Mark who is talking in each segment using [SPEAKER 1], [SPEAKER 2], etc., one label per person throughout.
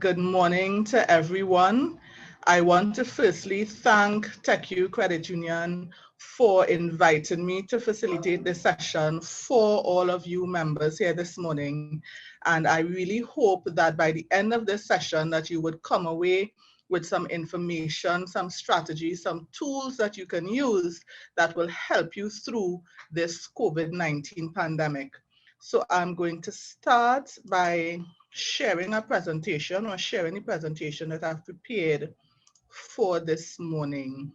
[SPEAKER 1] good morning to everyone. I want to firstly thank TechU Credit Union for inviting me to facilitate this session for all of you members here this morning. And I really hope that by the end of this session that you would come away with some information, some strategies, some tools that you can use that will help you through this COVID-19 pandemic. So I'm going to start by sharing a presentation or sharing the presentation that I've prepared for this morning.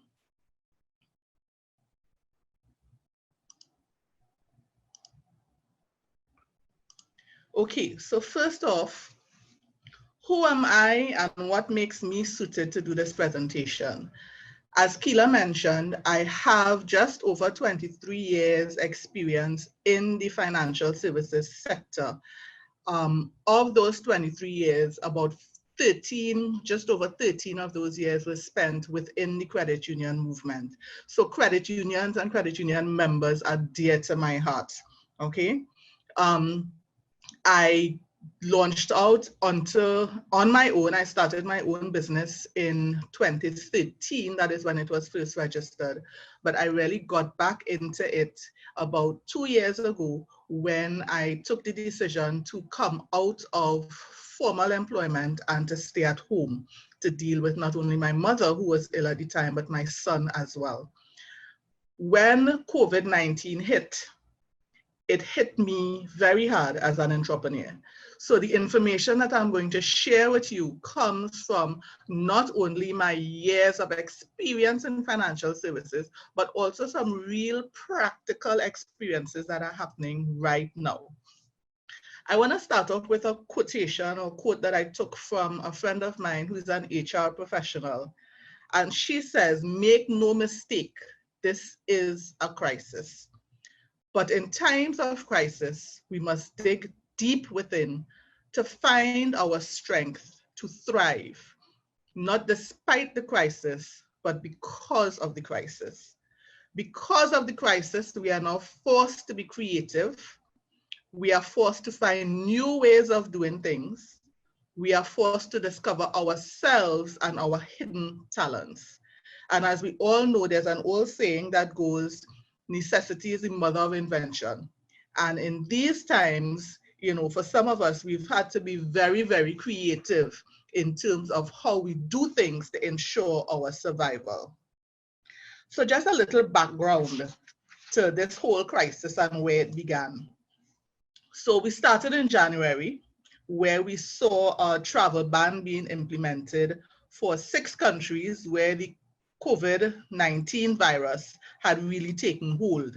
[SPEAKER 1] Okay, so first off, who am I and what makes me suited to do this presentation? As Keela mentioned, I have just over 23 years experience in the financial services sector. Of those 23 years, about 13, just over 13 of those years were spent within the credit union movement. So credit unions and credit union members are dear to my heart, okay? I launched out on my own. I started my own business in 2013. That is when it was first registered. But I really got back into it about 2 years ago when I took the decision to come out of formal employment and to stay at home to deal with not only my mother, who was ill at the time, but my son as well. When COVID-19 hit, it hit me very hard as an entrepreneur. So the information that I'm going to share with you comes from not only my years of experience in financial services, but also some real practical experiences that are happening right now. I want to start off with a quotation or quote that I took from a friend of mine who's an HR professional. And she says, "Make no mistake, this is a crisis. But in times of crisis, we must dig deep within to find our strength to thrive, not despite the crisis, but because of the crisis. Because of the crisis, we are now forced to be creative. We are forced to find new ways of doing things. We are forced to discover ourselves and our hidden talents. And as we all know, there's an old saying that goes, necessity is the mother of invention. And in these times, you know, for some of us, we've had to be very, very creative in terms of how we do things to ensure our survival. So just a little background to this whole crisis and where it began. So we started in January, where we saw a travel ban being implemented for 6 countries where the COVID-19 virus had really taken hold.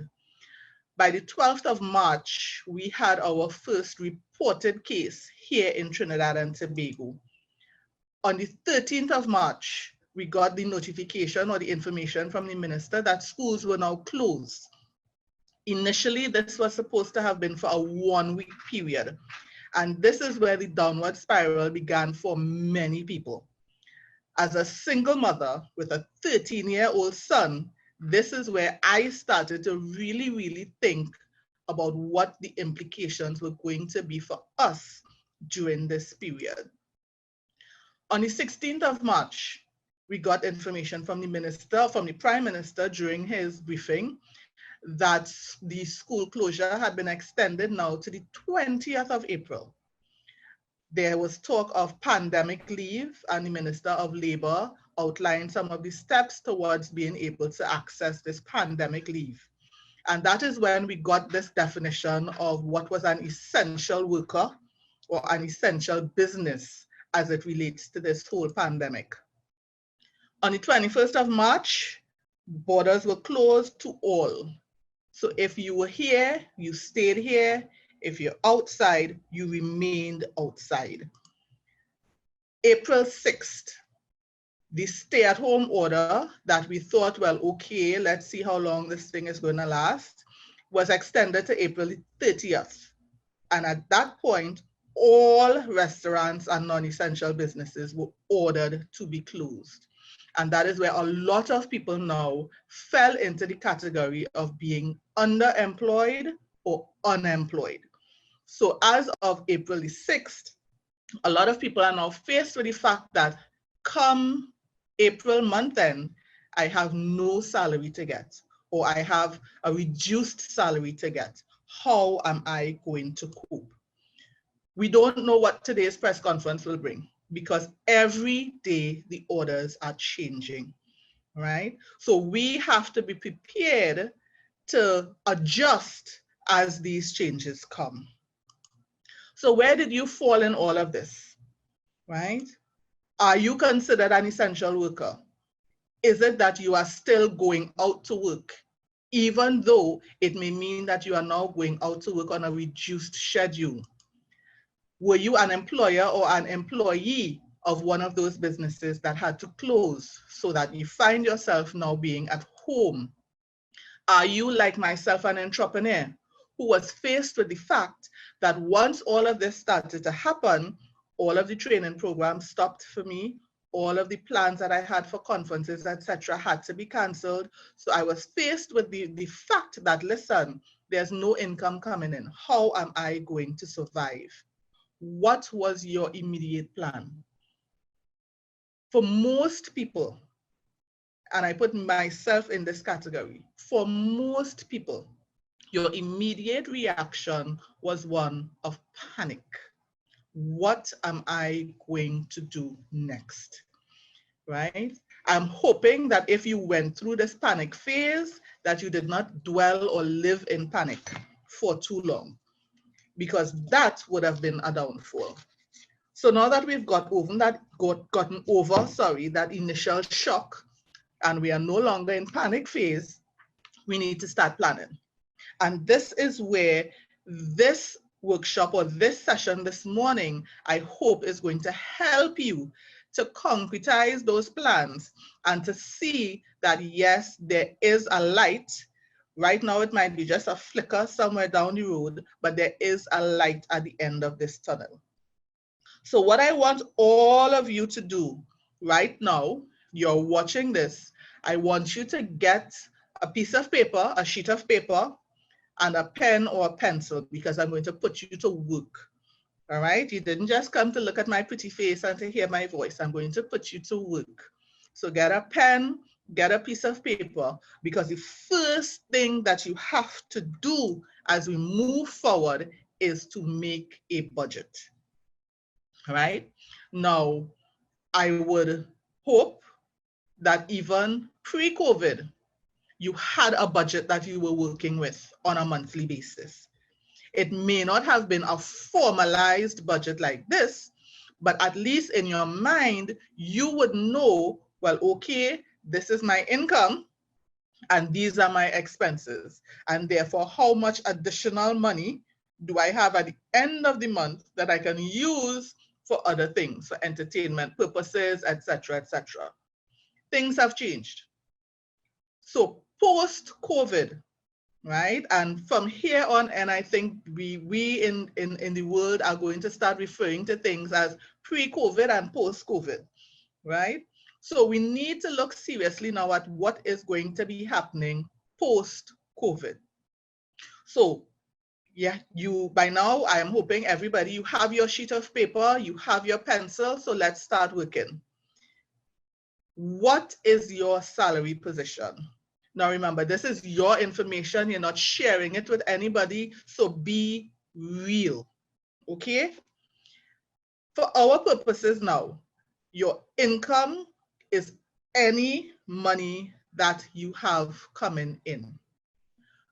[SPEAKER 1] By the 12th of March, we had our first reported case here in Trinidad and Tobago. On the 13th of March, we got the notification or the information from the minister that schools were now closed. Initially, this was supposed to have been for a 1-week period. And this is where the downward spiral began for many people. As a single mother with a 13-year-old son, this is where I started to really, really think about what the implications were going to be for us during this period. On the 16th of March, we got information from the Prime Minister during his briefing that the school closure had been extended now to the 20th of April. There was talk of pandemic leave, and the Minister of Labour outlined some of the steps towards being able to access this pandemic leave. And that is when we got this definition of what was an essential worker or an essential business as it relates to this whole pandemic. On the 21st of March, borders were closed to all. So if you were here, you stayed here. If you're outside, you remained outside. April 6th, the stay-at-home order that we thought, well, okay, let's see how long this thing is going to last, was extended to April 30th. And at that point, all restaurants and non-essential businesses were ordered to be closed. And that is where a lot of people now fell into the category of being underemployed or unemployed. So as of April 6th, a lot of people are now faced with the fact that come April month end, I have no salary to get, or I have a reduced salary to get. How am I going to cope? We don't know what today's press conference will bring, because every day the orders are changing, right? So we have to be prepared to adjust as these changes come. So where did you fall in all of this, right? Are you considered an essential worker? Is it that you are still going out to work, even though it may mean that you are now going out to work on a reduced schedule? Were you an employer or an employee of one of those businesses that had to close so that you find yourself now being at home? Are you, like myself, an entrepreneur who was faced with the fact that once all of this started to happen, all of the training programs stopped for me, all of the plans that I had for conferences, etc., had to be canceled. So I was faced with the fact that, listen, there's no income coming in. How am I going to survive? What was your immediate plan? For most people, and I put myself in this category, for most people, your immediate reaction was one of panic. What am I going to do next? Right? I'm hoping that if you went through this panic phase, that you did not dwell or live in panic for too long, because that would have been a downfall. So now that we've gotten over that initial shock, and we are no longer in panic phase, we need to start planning. And this is where this workshop or this session this morning, I hope, is going to help you to concretize those plans and to see that, yes, there is a light. Right now, it might be just a flicker somewhere down the road, but there is a light at the end of this tunnel. So what I want all of you to do right now, you're watching this, I want you to get a piece of paper, a sheet of paper, and a pen or a pencil, because I'm going to put you to work. All right? You didn't just come to look at my pretty face and to hear my voice. I'm going to put you to work. So get a pen, get a piece of paper, because the first thing that you have to do as we move forward is to make a budget. All right? Now, I would hope that even pre-COVID, you had a budget that you were working with on a monthly basis. It may not have been a formalized budget like this, but at least in your mind, you would know, well, okay, this is my income and these are my expenses. And therefore, how much additional money do I have at the end of the month that I can use for other things, for entertainment purposes, etc., etc. Things have changed. So post-COVID, right? And from here on, and I think we in the world are going to start referring to things as pre-COVID and post-COVID, right? So we need to look seriously now at what is going to be happening post-COVID. So yeah, by now, I am hoping everybody, you have your sheet of paper, you have your pencil, so let's start working. What is your salary position? Now remember, this is your information. You're not sharing it with anybody. So be real, okay? For our purposes now, your income is any money that you have coming in.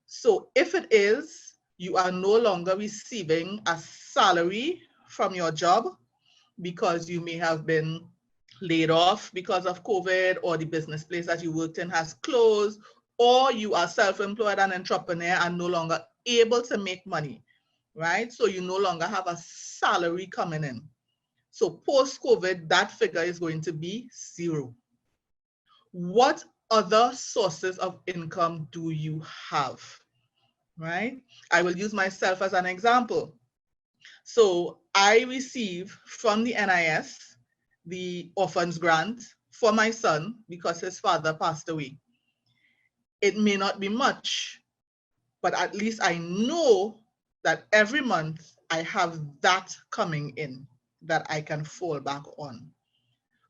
[SPEAKER 1] So if it is, you are no longer receiving a salary from your job because you may have been laid off because of COVID, or the business place that you worked in has closed, or you are self-employed and entrepreneur and no longer able to make money, right? So you no longer have a salary coming in. So post-COVID, that figure is going to be 0. What other sources of income do you have, right? I will use myself as an example. So I receive from the NIS the orphans grant for my son because his father passed away. It may not be much, but at least I know that every month I have that coming in. that I can fall back on?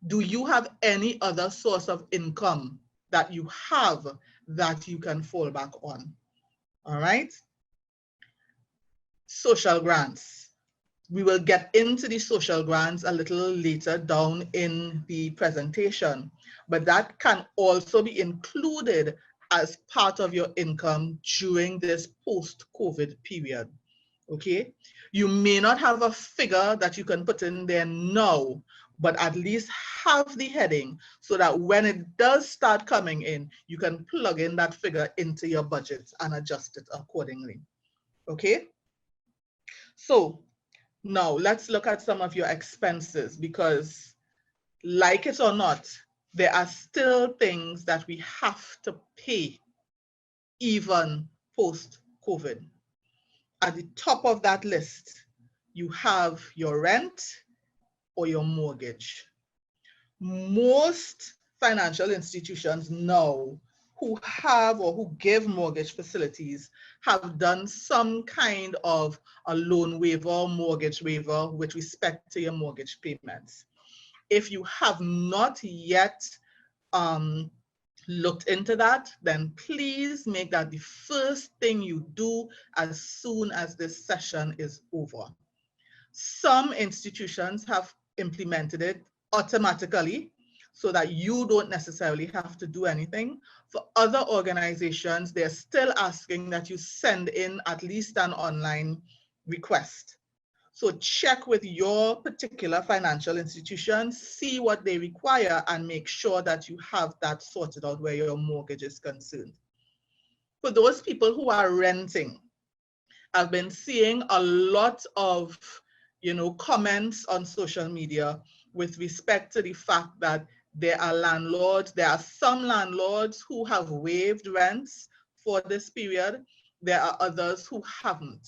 [SPEAKER 1] Do you have any other source of income that you have that you can fall back on? All right. Social grants. We will get into the social grants a little later down in the presentation, but that can also be included as part of your income during this post-COVID period, okay? You may not have a figure that you can put in there now, but at least have the heading so that when it does start coming in, you can plug in that figure into your budget and adjust it accordingly, okay? So now let's look at some of your expenses, because like it or not, there are still things that we have to pay even post-COVID. At the top of that list, you have your rent or your mortgage. Most financial institutions now who have or who give mortgage facilities have done some kind of a loan waiver, mortgage waiver with respect to your mortgage payments. If you have not yet looked into that, then please make that the first thing you do as soon as this session is over. Some institutions have implemented it automatically so that you don't necessarily have to do anything. For other organizations, they're still asking that you send in at least an online request. So check with your particular financial institution, see what they require, and make sure that you have that sorted out where your mortgage is concerned. For those people who are renting, I've been seeing a lot of, comments on social media with respect to the fact that there are some landlords who have waived rents for this period. There are others who haven't.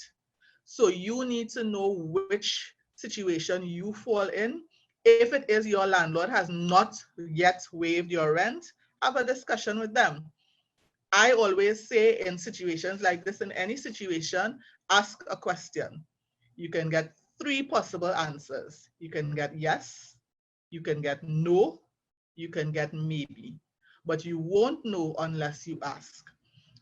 [SPEAKER 1] So you need to know which situation you fall in. If it is your landlord has not yet waived your rent, have a discussion with them. I always say in situations like this, in any situation, ask a question. You can get 3 possible answers. You can get yes, you can get no, you can get maybe, but you won't know unless you ask.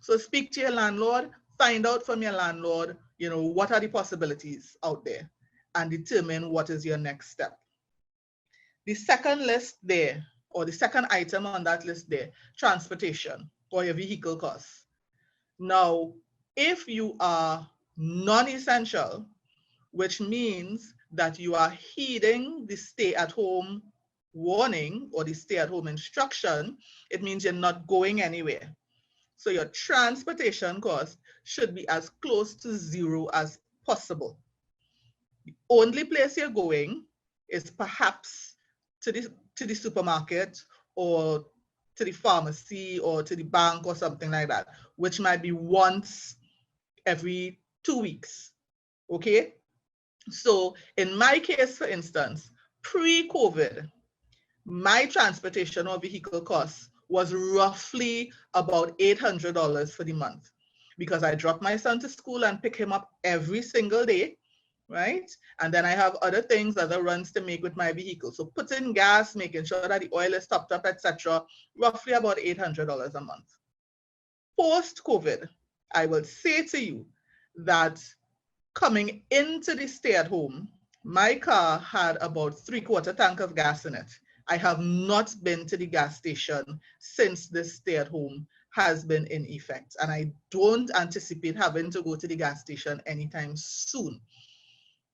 [SPEAKER 1] So speak to your landlord, find out from your landlord, what are the possibilities out there, and determine what is your next step. The second list there, or the second item on that list there, transportation or your vehicle costs. Now, if you are non-essential, which means that you are heeding the stay-at-home warning or the stay-at-home instruction, it means you're not going anywhere. So your transportation cost should be as close to zero as possible. The only place you're going is perhaps to the supermarket or to the pharmacy or to the bank or something like that, which might be once every 2 weeks, okay? So in my case, for instance, pre-COVID, my transportation or vehicle costs was roughly about $800 for the month, because I drop my son to school and pick him up every single day, right? And then I have other things, other runs to make with my vehicle. So put in gas, making sure that the oil is topped up, etc., roughly about $800 a month. Post-COVID, I will say to you that coming into the stay-at-home, my car had about 3/4 tank of gas in it. I have not been to the gas station since this stay-at-home has been in effect, and I don't anticipate having to go to the gas station anytime soon.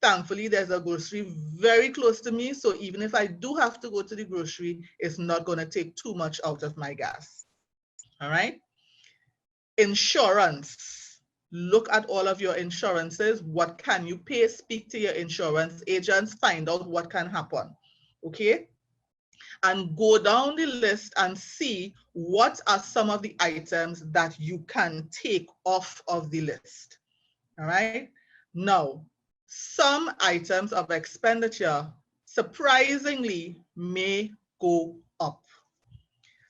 [SPEAKER 1] Thankfully, there's a grocery very close to me, so even if I do have to go to the grocery, it's not going to take too much out of my gas. All right? Insurance. Look at all of your insurances. What can you pay? Speak to your insurance agents, find out what can happen, okay? And go down the list and see what are some of the items that you can take off of the list, all right? Now, some items of expenditure surprisingly may go up.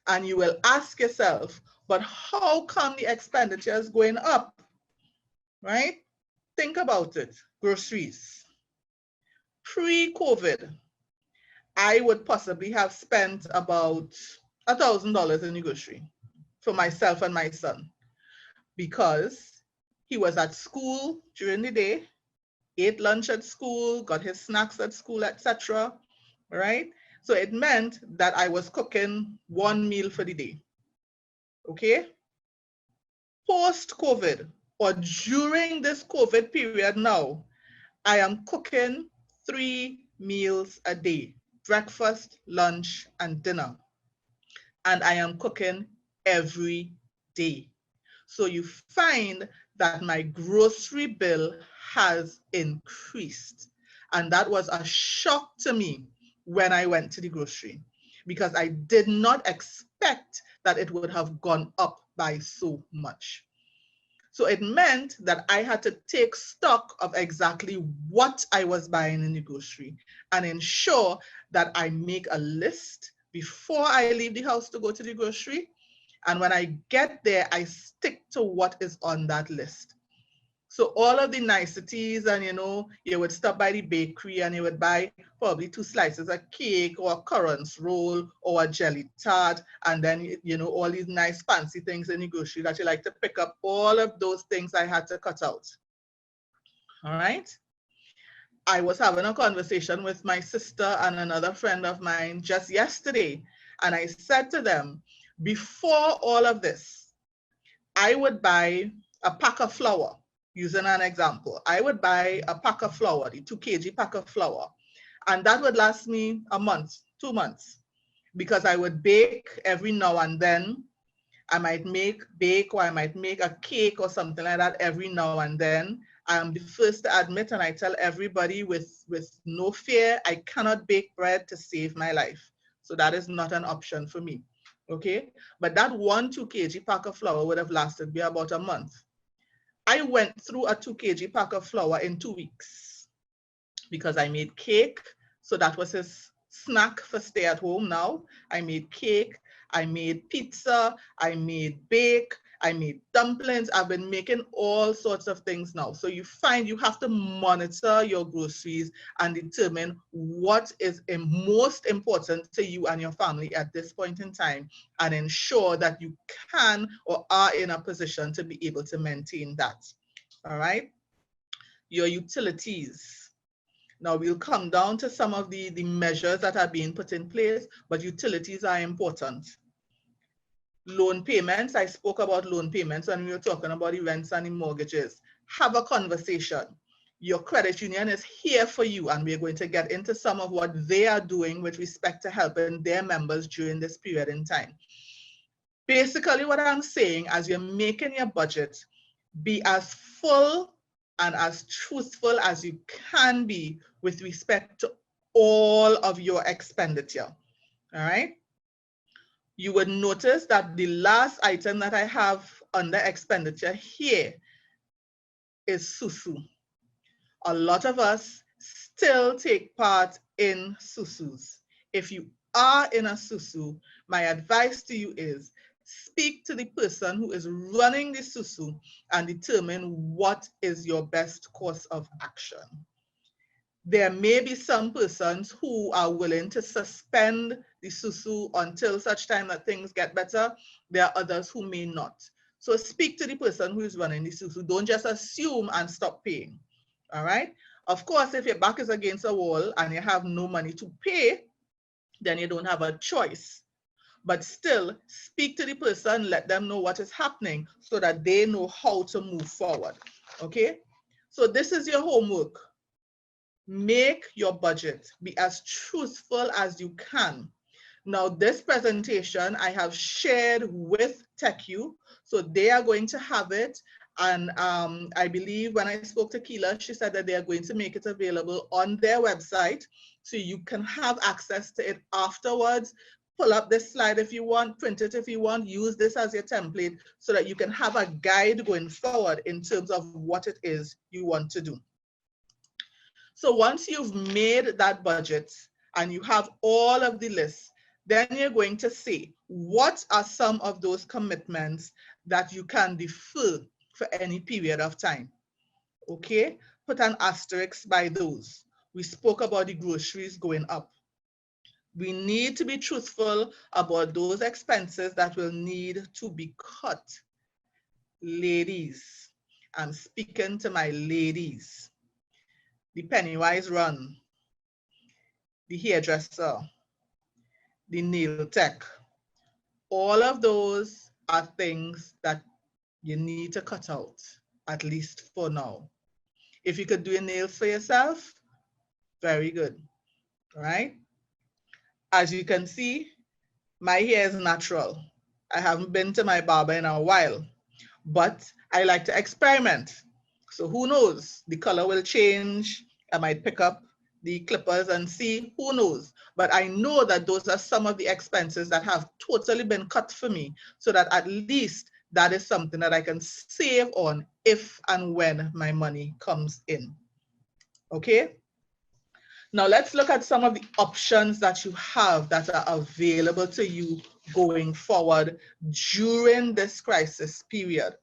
[SPEAKER 1] And you will ask yourself, but how come the expenditure is going up? Right? Think about it. Groceries. Pre-COVID, I would possibly have spent about $1,000 in the grocery for myself and my son, because he was at school during the day, ate lunch at school, got his snacks at school, etc. Right? So it meant that I was cooking one meal for the day. Okay? Post-COVID, or during this COVID period now, I am cooking 3 meals a day: breakfast, lunch, and dinner. And I am cooking every day. So you find that my grocery bill has increased. And that was a shock to me when I went to the grocery, because I did not expect that it would have gone up by so much. So it meant that I had to take stock of exactly what I was buying in the grocery and ensure that I make a list before I leave the house to go to the grocery. And when I get there, I stick to what is on that list. So all of the niceties, and you would stop by the bakery and you would buy probably 2 slices of cake or a currants roll or a jelly tart, and then all these nice fancy things in the grocery that you like to pick up. All of those things I had to cut out. All right. I was having a conversation with my sister and another friend of mine just yesterday, and I said to them, before all of this, I would buy a pack of flour. Using an example, I would buy a pack of flour, the 2 kg pack of flour, and that would last me a month, 2 months, because I would bake every now and then. I might bake, or I might make a cake or something like that every now and then. I am the first to admit, and I tell everybody with no fear, I cannot bake bread to save my life. So that is not an option for me. Okay, but that 2 kg pack of flour would have lasted me about a month. I went through a 2 kg pack of flour in 2 weeks because I made cake. So that was his snack for stay at home now. I made cake, I made pizza, I made bake, I made dumplings. I've been making all sorts of things now. So you find you have to monitor your groceries and determine what is most important to you and your family at this point in time, and ensure that you can or are in a position to be able to maintain that. All right. Your utilities. Now we'll come down to some of the measures that are being put in place, but utilities are important. Loan payments, I spoke about loan payments when we were talking about the rents and the mortgages. Have a conversation. Your credit union is here for you, and we're going to get into some of what they are doing with respect to helping their members during this period in time. Basically, what I'm saying, as you're making your budget, be as full and as truthful as you can be with respect to all of your expenditure. All right. You would notice that the last item that I have under expenditure here is Sousou. A lot of us still take part in Sousous. If you are in a Sousou, my advice to you is speak to the person who is running the Sousou and determine what is your best course of action. There may be some persons who are willing to suspend the Sousou until such time that things get better. There are others who may not. So speak to the person who is running the Sousou. Don't just assume and stop paying. All right. Of course, if your back is against a wall and you have no money to pay, then you don't have a choice. But still, speak to the person, let them know what is happening so that they know how to move forward. Okay. So this is your homework. Make your budget. Be as truthful as you can. Now, this presentation I have shared with TechU, so they are going to have it. And I believe when I spoke to Keela, she said that they are going to make it available on their website, so you can have access to it afterwards. Pull up this slide if you want, print it if you want, use this as your template so that you can have a guide going forward in terms of what it is you want to do. So once you've made that budget and you have all of the lists, then you're going to see what are some of those commitments that you can defer for any period of time. Okay, put an asterisk by those. We spoke about the groceries going up. We need to be truthful about those expenses that will need to be cut. Ladies, I'm speaking to my ladies. The Pennywise run, the hairdresser, the nail tech, all of those are things that you need to cut out, at least for now. If you could do your nails for yourself, very good, all right? As you can see, my hair is natural. I haven't been to my barber in a while, but I like to experiment. So who knows? The color will change. I might pick up the clippers and see, who knows? But I know that those are some of the expenses that have totally been cut for me, so that at least that is something that I can save on if and when my money comes in. Okay? Now let's look at some of the options that you have that are available to you going forward during this crisis period.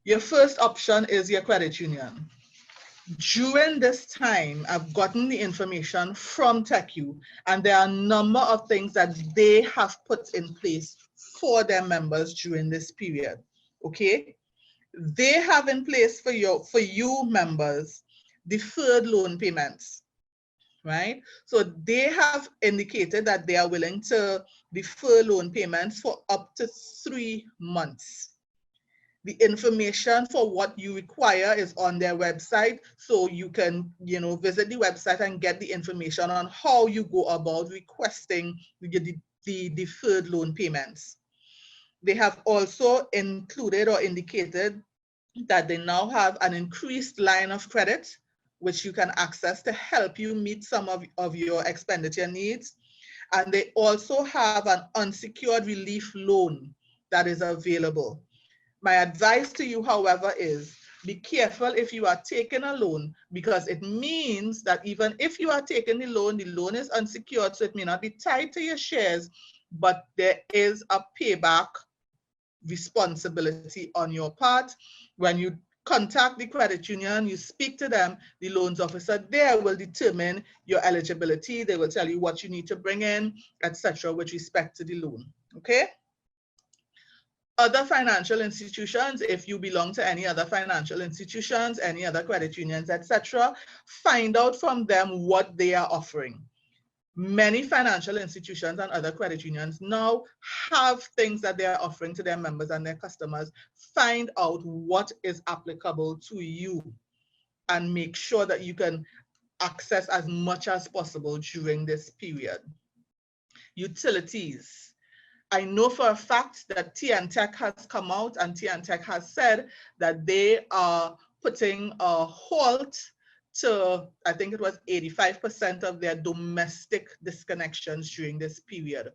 [SPEAKER 1] Your first option is your credit union. During this time, I've gotten the information from TechU, and there are a number of things that they have put in place for their members during this period. Okay? They have in place for you members deferred loan payments. Right? So they have indicated that they are willing to defer loan payments for up to 3 months. The information for what you require is on their website, so you can, visit the website and get the information on how you go about requesting the deferred loan payments. They have also included or indicated that they now have an increased line of credit, which you can access to help you meet some of your expenditure needs. And they also have an unsecured relief loan that is available. My advice to you, however, is be careful if you are taking a loan, because it means that even if you are taking the loan is unsecured, so it may not be tied to your shares, but there is a payback responsibility on your part. When you contact the credit union, you speak to them, the loans officer there will determine your eligibility. They will tell you what you need to bring in, etc., with respect to the loan. Okay? Other financial institutions, if you belong to any other financial institutions, any other credit unions, etc., find out from them what they are offering. Many financial institutions and other credit unions now have things that they are offering to their members and their customers. Find out what is applicable to you and make sure that you can access as much as possible during this period. Utilities. I know for a fact that TNTech has come out and TNTech has said that they are putting a halt to, I think it was 85% of their domestic disconnections during this period.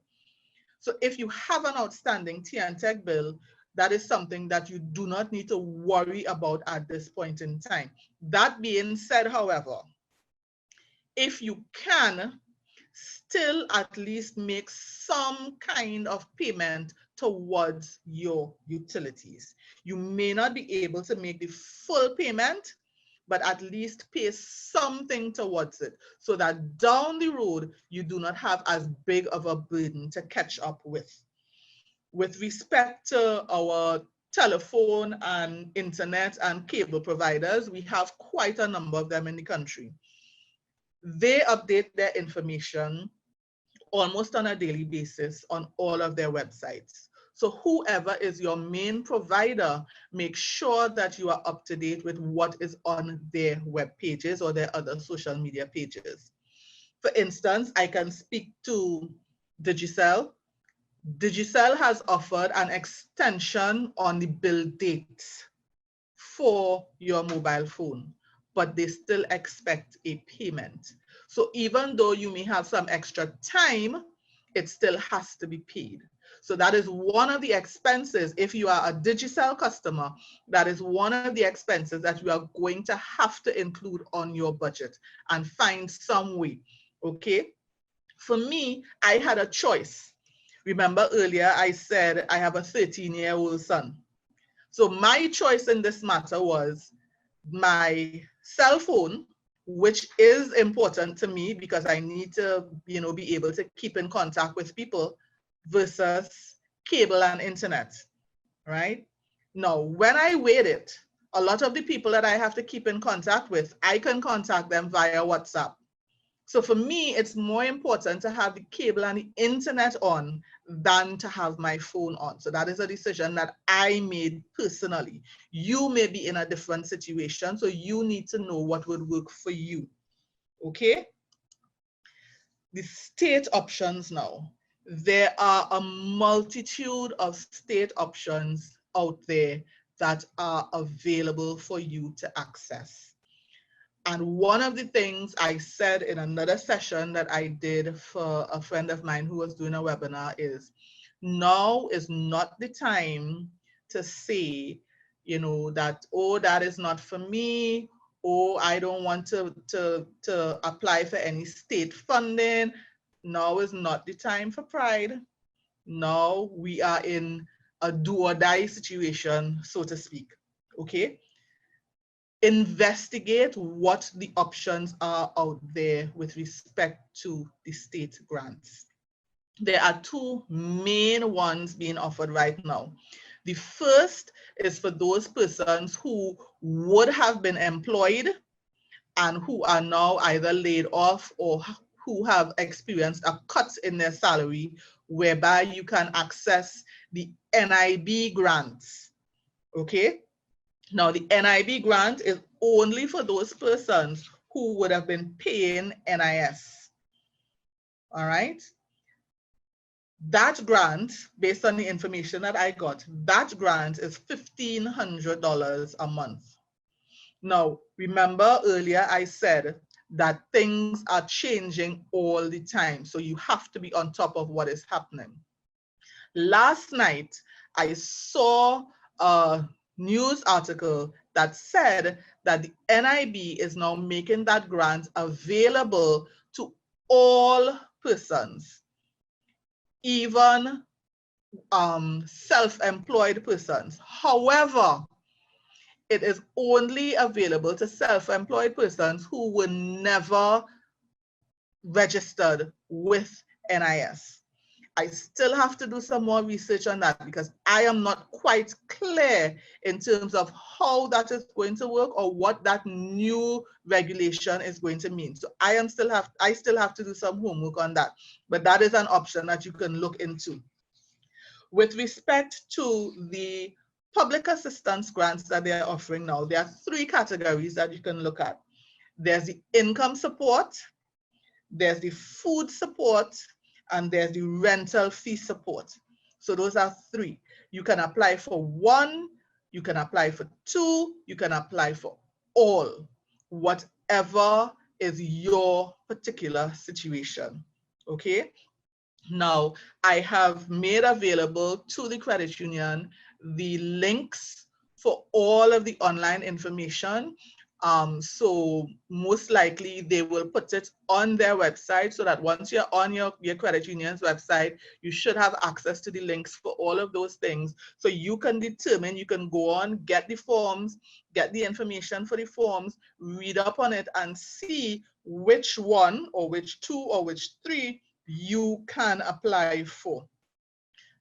[SPEAKER 1] So if you have an outstanding TNTech bill, that is something that you do not need to worry about at this point in time. That being said, however, if you can, still at least make some kind of payment towards your utilities. You may not be able to make the full payment, but at least pay something towards it, so that down the road, you do not have as big of a burden to catch up with. With respect to our telephone and internet and cable providers, we have quite a number of them in the country. They update their information almost on a daily basis on all of their websites. So whoever is your main provider, make sure that you are up to date with what is on their web pages or their other social media pages. For instance, I can speak to Digicel. Digicel has offered an extension on the bill dates for your mobile phone, but they still expect a payment. So even though you may have some extra time, it still has to be paid. So that is one of the expenses. If you are a Digicel customer, that is one of the expenses that you are going to have to include on your budget and find some way, okay? For me, I had a choice. Remember earlier I said I have a 13-year-old son. So my choice in this matter was my cell phone, which is important to me because I need to, you know, be able to keep in contact with people, versus cable and internet, right? Now, when I weighed it, a lot of the people that I have to keep in contact with, I can contact them via WhatsApp. So for me, it's more important to have the cable and the internet on than to have my phone on. So that is a decision that I made personally. You may be in a different situation, so you need to know what would work for you, okay? The state options now. There are a multitude of state options out there that are available for you to access. And one of the things I said in another session that I did for a friend of mine who was doing a webinar is, now is not the time to say, you know, that, oh, that is not for me, oh, I don't want to apply for any state funding. Now is not the time for pride. Now we are in a do or die situation, so to speak, okay? Investigate what the options are out there with respect to the state grants. There are two main ones being offered right now. The first is for those persons who would have been employed and who are now either laid off or who have experienced a cut in their salary, whereby you can access the NIB grants, okay? Now, the NIB grant is only for those persons who would have been paying NIS, all right? That grant, based on the information that I got, that grant is $1,500 a month. Now, remember earlier I said that things are changing all the time, so you have to be on top of what is happening. Last night, I saw a news article that said that the NIB is now making that grant available to all persons, even self-employed persons. However, it is only available to self-employed persons who were never registered with NIS. I still have to do some more research on that because I am not quite clear in terms of how that is going to work or what that new regulation is going to mean. So I still have to do some homework on that, but that is an option that you can look into. With respect to the public assistance grants that they're offering now, there are three categories that you can look at. There's the income support, there's the food support, and there's the rental fee support. So those are three. You can apply for one, you can apply for two, you can apply for all, whatever is your particular situation, okay? Now, I have made available to the credit union the links for all of the online information. So most likely they will put it on their website so that once you're on your credit union's website, you should have access to the links for all of those things. So you can determine, you can go on, get the forms, get the information for the forms, read up on it and see which one or which two or which three you can apply for.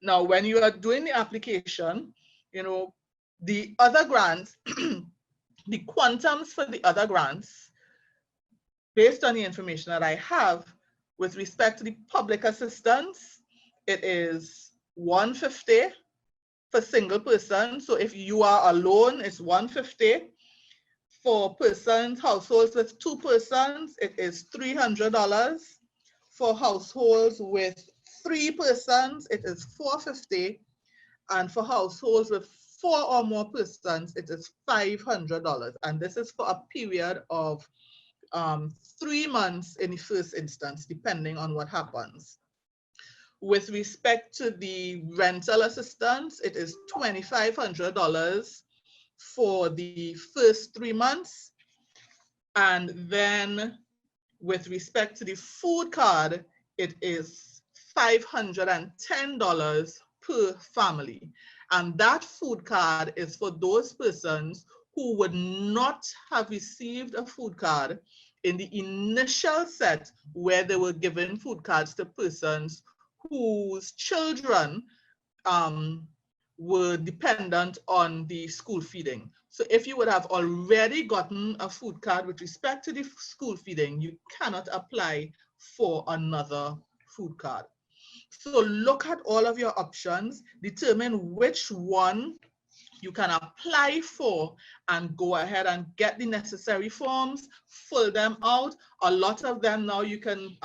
[SPEAKER 1] Now, when you are doing the application, you know, the other grants, the quantums for the other grants, based on the information that I have, with respect to the public assistance, it is $150 for single person. So if you are alone, it's $150. For persons, households with two persons, it is $300. For households with three persons, it is $450. And for households with four or more persons, it is $500. And this is for a period of 3 months in the first instance, depending on what happens. With respect to the rental assistance, it is $2,500 for the first 3 months. And then with respect to the food card, it is $510 per family. And that food card is for those persons who would not have received a food card in the initial set where they were giving food cards to persons whose children were dependent on the school feeding. So if you would have already gotten a food card with respect to the school feeding, you cannot apply for another food card. So look at all of your options, determine which one you can apply for, and go ahead and get the necessary forms, fill them out. A lot of them now you can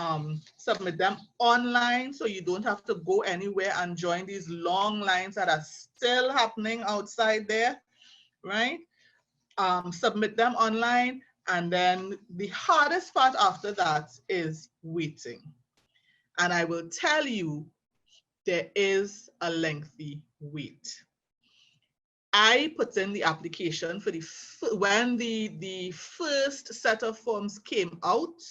[SPEAKER 1] submit them online, so you don't have to go anywhere and join these long lines that are still happening outside there, right? Submit them online, and then the hardest part after that is waiting. And I will tell you, there is a lengthy wait. I put in the application for when the first set of forms came out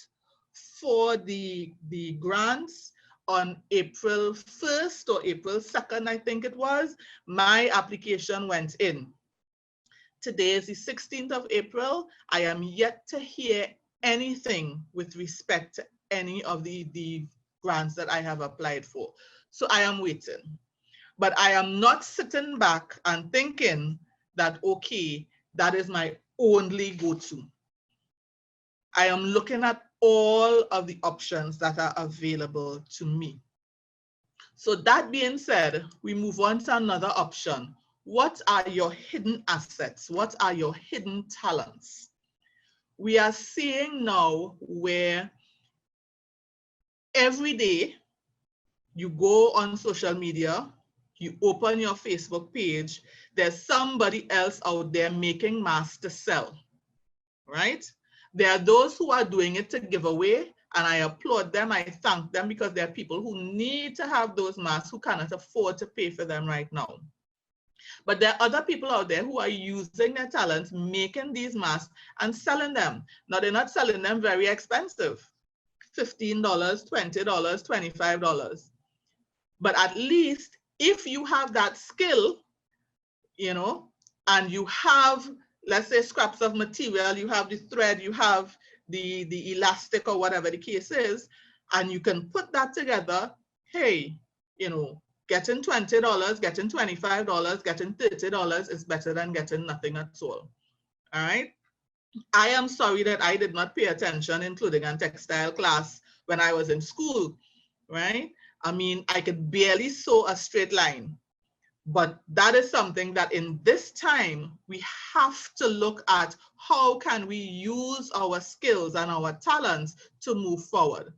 [SPEAKER 1] for the grants on April 1st or April 2nd, I think it was. My application went in. Today is the 16th of April. I am yet to hear anything with respect to any of the grants that I have applied for. So I am waiting. But I am not sitting back and thinking that, okay, that is my only go-to. I am looking at all of the options that are available to me. So that being said, we move on to another option. What are your hidden assets? What are your hidden talents? We are seeing now where every day you go on social media, you open your Facebook page, there's somebody else out there making masks to sell, right? There are those who are doing it to give away, and I applaud them, I thank them, because there are people who need to have those masks who cannot afford to pay for them right now. But there are other people out there who are using their talents, making these masks and selling them. Now, they're not selling them very expensive, $15, $20, $25. But at least if you have that skill, you know, and you have, let's say, scraps of material, you have the thread, you have the elastic or whatever the case is, and you can put that together, hey, you know, getting $20, getting $25, getting $30 is better than getting nothing at all. All right. I am sorry that I did not pay attention in clothing and textile class when I was in school, right? I mean, I could barely sew a straight line. But that is something that in this time, we have to look at how can we use our skills and our talents to move forward.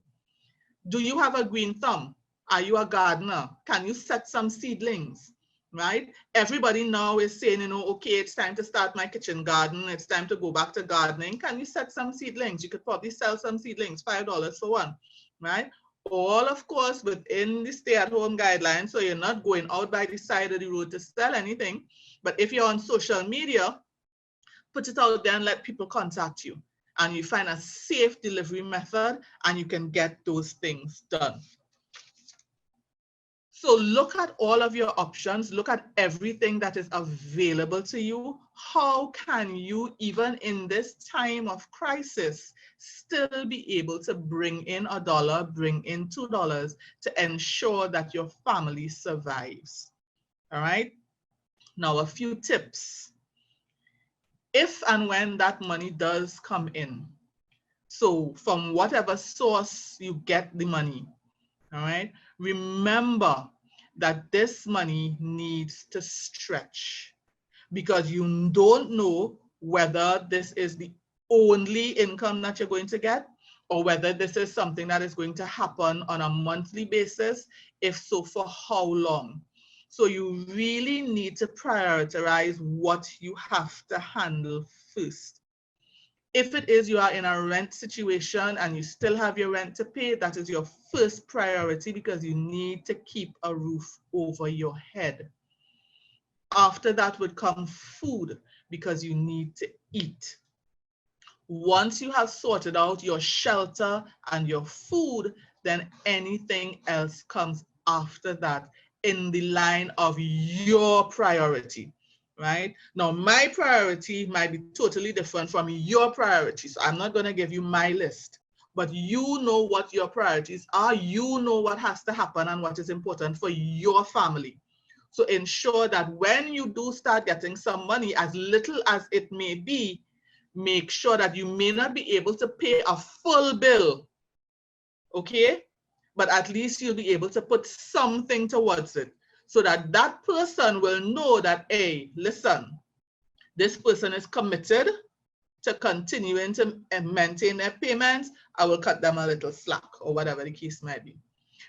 [SPEAKER 1] Do you have a green thumb? Are you a gardener? Can you set some seedlings, right? Everybody now is saying, you know, okay, it's time to start my kitchen garden. It's time to go back to gardening. Can you set some seedlings? You could probably sell some seedlings, $5 for one, right? All, of course, within the stay-at-home guidelines, so you're not going out by the side of the road to sell anything. But if you're on social media, put it out there and let people contact you. And you find a safe delivery method, and you can get those things done. So look at all of your options, look at everything that is available to you. How can you, even in this time of crisis, still be able to bring in $1, bring in $2 to ensure that your family survives? All right. Now, a few tips. If and when that money does come in, so from whatever source you get the money, all right, remember that this money needs to stretch, because you don't know whether this is the only income that you're going to get, or whether this is something that is going to happen on a monthly basis. If so, for how long? So you really need to prioritize what you have to handle first. If it is you are in a rent situation and you still have your rent to pay, that is your first priority, because you need to keep a roof over your head. After that would come food, because you need to eat. Once you have sorted out your shelter and your food, then anything else comes after that in the line of your priority. right? Now, my priority might be totally different from your priority. So I'm not going to give you my list, but you know what your priorities are. You know what has to happen and what is important for your family. So ensure that when you do start getting some money, as little as it may be, make sure that you may not be able to pay a full bill, okay? But at least you'll be able to put something towards it so that that person will know that, hey, listen, this person is committed to continuing to maintain their payments. I will cut them a little slack or whatever the case might be.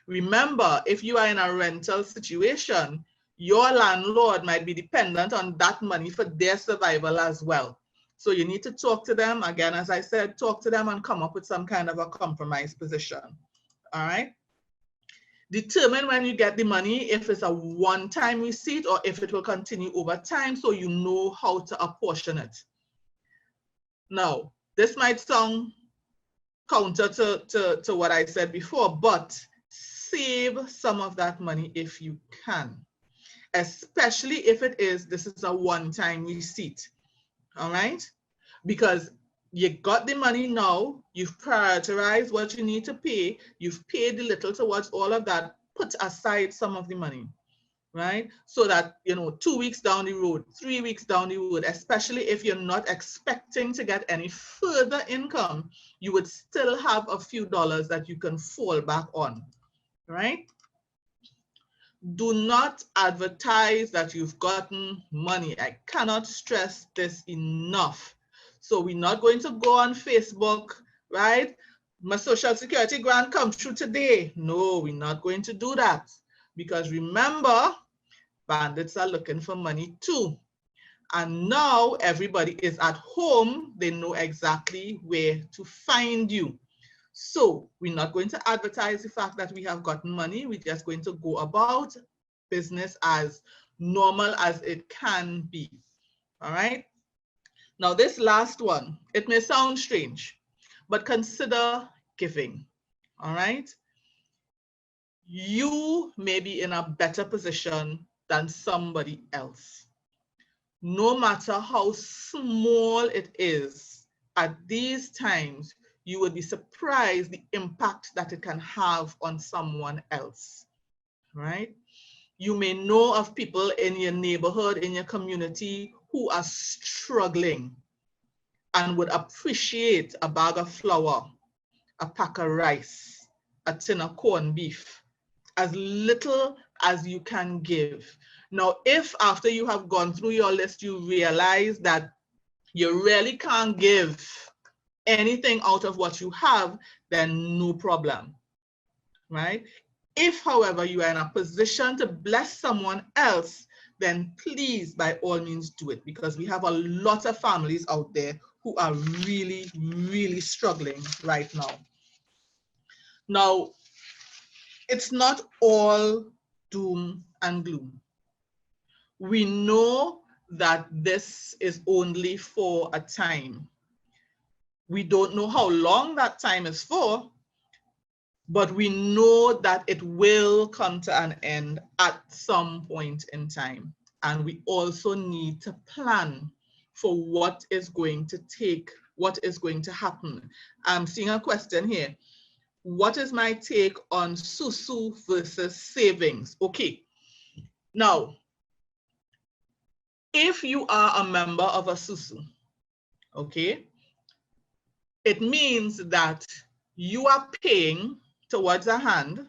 [SPEAKER 1] Remember, if you are in a rental situation, your landlord might be dependent on that money for their survival as well. So you need to talk to them. Again, as I said, talk to them and come up with some kind of a compromise position. All right? Determine when you get the money, if it's a one-time receipt or if it will continue over time, so you know how to apportion it. Now, this might sound counter to what I said before, but save some of that money if you can, especially if this is a one-time receipt, all right? Because you got the money now, you've prioritized what you need to pay, you've paid a little towards all of that, put aside some of the money, right? So that, 2 weeks down the road, 3 weeks down the road, especially if you're not expecting to get any further income, you would still have a few dollars that you can fall back on, right? Do not advertise that you've gotten money. I cannot stress this enough. So we're not going to go on Facebook, right? My social security grant come through today. No, we're not going to do that. Because remember, bandits are looking for money too. And now everybody is at home. They know exactly where to find you. So we're not going to advertise the fact that we have gotten money. We're just going to go about business as normal as it can be. All right. Now this last one, it may sound strange, but consider giving. All right. You may be in a better position than somebody else. No matter how small it is, at these times, you would be surprised the impact that it can have on someone else, right? You may know of people in your neighborhood, in your community, who are struggling and would appreciate a bag of flour, a pack of rice, a tin of corned beef, as little as you can give. Now, if after you have gone through your list, you realize that you really can't give anything out of what you have, then no problem, right? If, however, you are in a position to bless someone else, then please, by all means, do it, because we have a lot of families out there who are really, really struggling right now. Now, it's not all doom and gloom. We know that this is only for a time. We don't know how long that time is for, but we know that it will come to an end at some point in time. And we also need to plan for what is going to happen. I'm seeing a question here. What is my take on Sousou versus savings? Okay, now, if you are a member of a Sousou, okay, it means that you are paying towards a hand,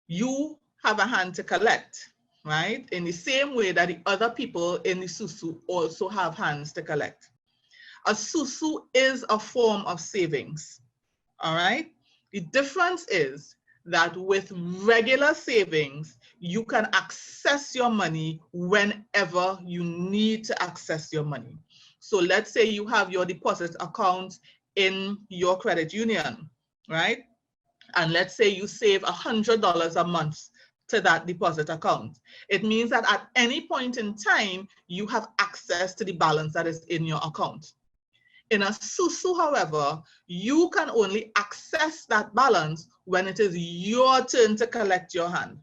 [SPEAKER 1] you have a hand to collect, right? In the same way that the other people in the Sousou also have hands to collect. A Sousou is a form of savings, all right? The difference is that with regular savings, you can access your money whenever you need to access your money. So let's say you have your deposit account in your credit union, right? And let's say you save $100 a month to that deposit account. It means that at any point in time, you have access to the balance that is in your account. In a Sousou, however, you can only access that balance when it is your turn to collect your hand.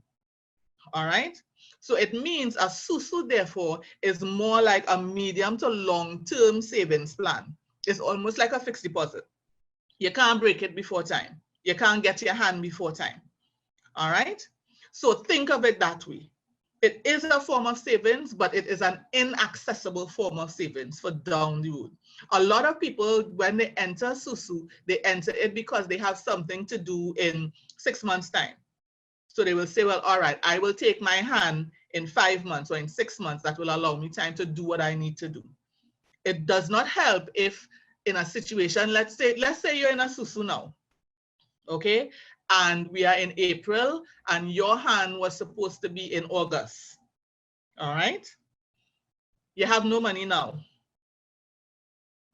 [SPEAKER 1] All right? So it means a Sousou, therefore, is more like a medium to long-term savings plan. It's almost like a fixed deposit. You can't break it before time. You can't get your hand before time. All right? So think of it that way. It is a form of savings, but it is an inaccessible form of savings for down the road. A lot of people, when they enter Sousou, they enter it because they have something to do in 6 months' time. So they will say, well, all right, I will take my hand in 5 months or in 6 months. That will allow me time to do what I need to do. It does not help if in a situation, let's say you're in a Sousou now, okay? And we are in April and your hand was supposed to be in August, all right? You have no money now.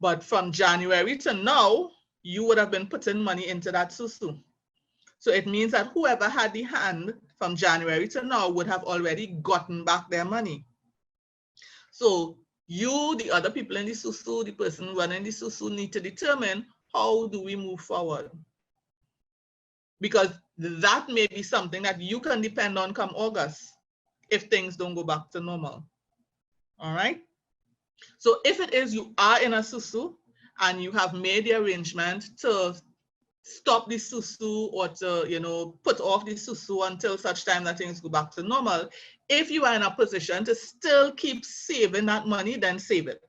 [SPEAKER 1] But from January to now, you would have been putting money into that Sousou. So it means that whoever had the hand from January to now would have already gotten back their money. So you, the other people in the Sousou, the person running the Sousou, need to determine how do we move forward. Because that may be something that you can depend on come August if things don't go back to normal. All right? So if it is you are in a Sousou and you have made the arrangement to stop the Sousou or to, put off the Sousou until such time that things go back to normal, if you are in a position to still keep saving that money, then save it.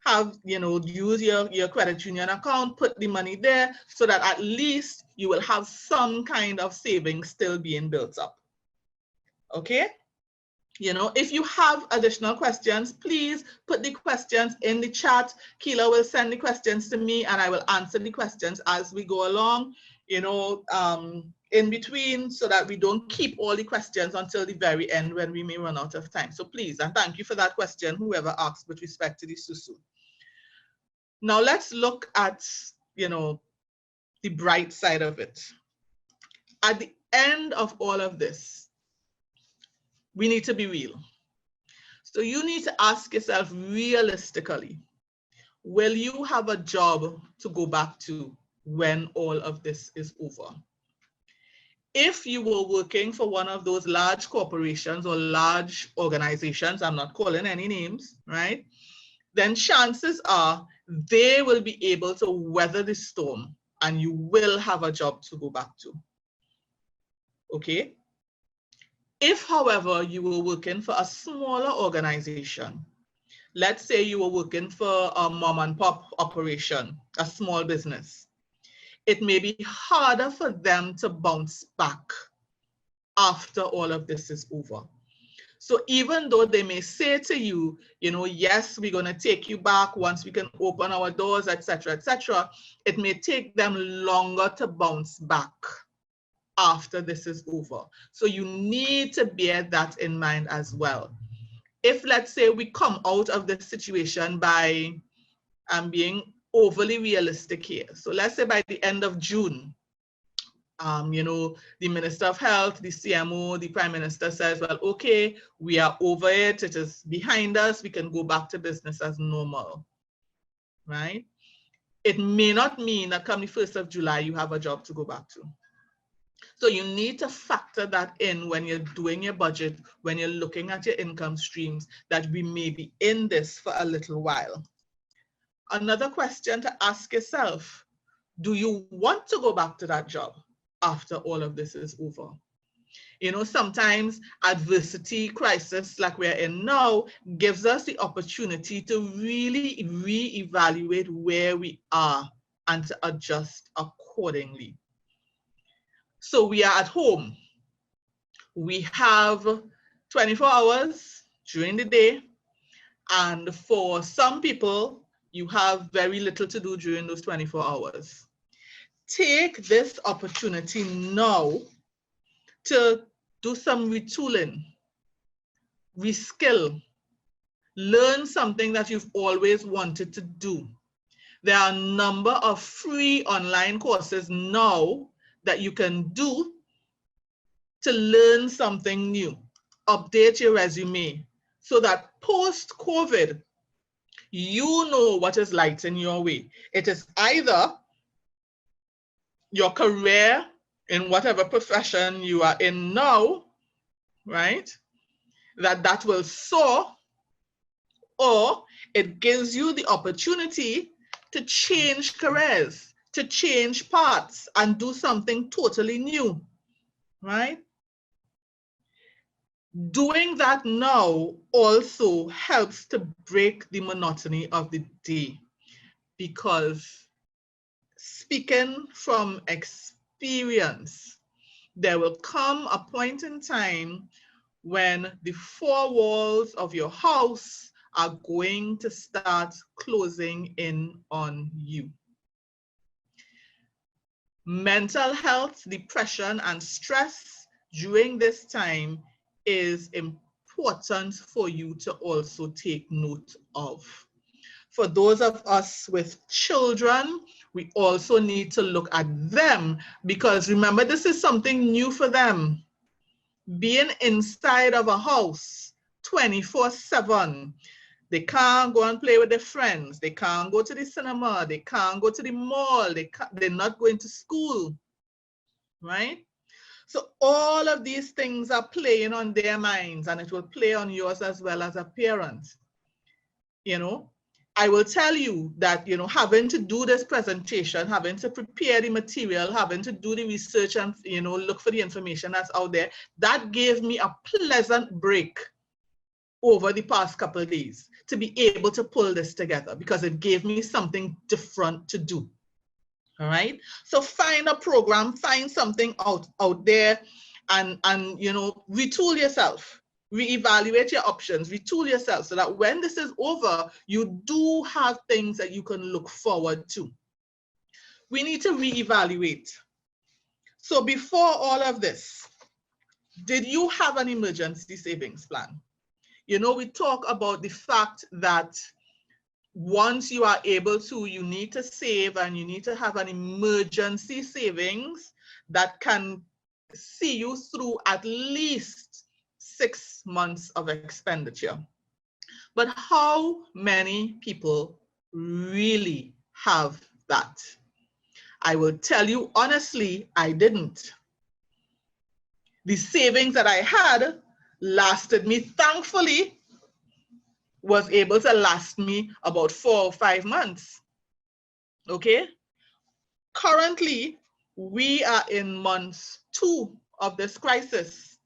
[SPEAKER 1] Have, use your credit union account, put the money there so that at least you will have some kind of savings still being built up. Okay? If you have additional questions, please put the questions in the chat. Keela will send the questions to me and I will answer the questions as we go along, in between, so that we don't keep all the questions until the very end when we may run out of time. So please, and thank you for that question, whoever asked with respect to the Sousou. Now let's look at, the bright side of it. At the end of all of this, we need to be real. So you need to ask yourself realistically, will you have a job to go back to when all of this is over? If you were working for one of those large corporations or large organizations, I'm not calling any names, right? Then chances are they will be able to weather the storm and you will have a job to go back to. Okay? If, however, you were working for a smaller organization, let's say you were working for a mom and pop operation, a small business, it may be harder for them to bounce back after all of this is over. So even though they may say to you, yes, we're going to take you back once we can open our doors, etc., it may take them longer to bounce back after this is over. So you need to bear that in mind as well. If, let's say, we come out of this situation by, I'm being overly realistic here. So let's say by the end of June, the Minister of Health, the CMO, the Prime Minister says, well, okay, we are over it. It is behind us. We can go back to business as normal, right? It may not mean that come the 1st of July, you have a job to go back to. So you need to factor that in when you're doing your budget, when you're looking at your income streams, that we may be in this for a little while. Another question to ask yourself, do you want to go back to that job after all of this is over? Sometimes adversity, crisis like we're in now gives us the opportunity to really reevaluate where we are and to adjust accordingly. So we are at home. We have 24 hours during the day. And for some people, you have very little to do during those 24 hours. Take this opportunity now to do some retooling, reskill, learn something that you've always wanted to do. There are a number of free online courses now that you can do to learn something new. Update your resume so that post-COVID, you know what is lighting your way. It is either your career in whatever profession you are in now, right? that will soar, or it gives you the opportunity to change careers, to change paths and do something totally new, right? Doing that now also helps to break the monotony of the day, because speaking from experience, there will come a point in time when the four walls of your house are going to start closing in on you. Mental health, depression, and stress during this time is important for you to also take note of. For those of us with children, we also need to look at them, because remember, this is something new for them. Being inside of a house 24/7, they can't go and play with their friends. They can't go to the cinema. They can't go to the mall. They're not going to school, right? So all of these things are playing on their minds, and it will play on yours as well as a parent. You know, I will tell you that, you know, having to do this presentation, having to prepare the material, having to do the research and, you know, look for the information that's out there, that gave me a pleasant break over the past couple of days to be able to pull this together, because it gave me something different to do. All right. So find a program, find something out there, and you know, retool yourself, reevaluate your options, retool yourself, so that when this is over, you do have things that you can look forward to. We need to reevaluate. So before all of this, did you have an emergency savings plan? You know, we talk about the fact that once you are able to, you need to save, and you need to have an emergency savings that can see you through at least 6 months of expenditure. But how many people really have that? I will tell you honestly, I didn't. The savings that I had lasted me, thankfully, was able to last me about 4 or 5 months. Okay? Currently, we are in month 2 of this crisis.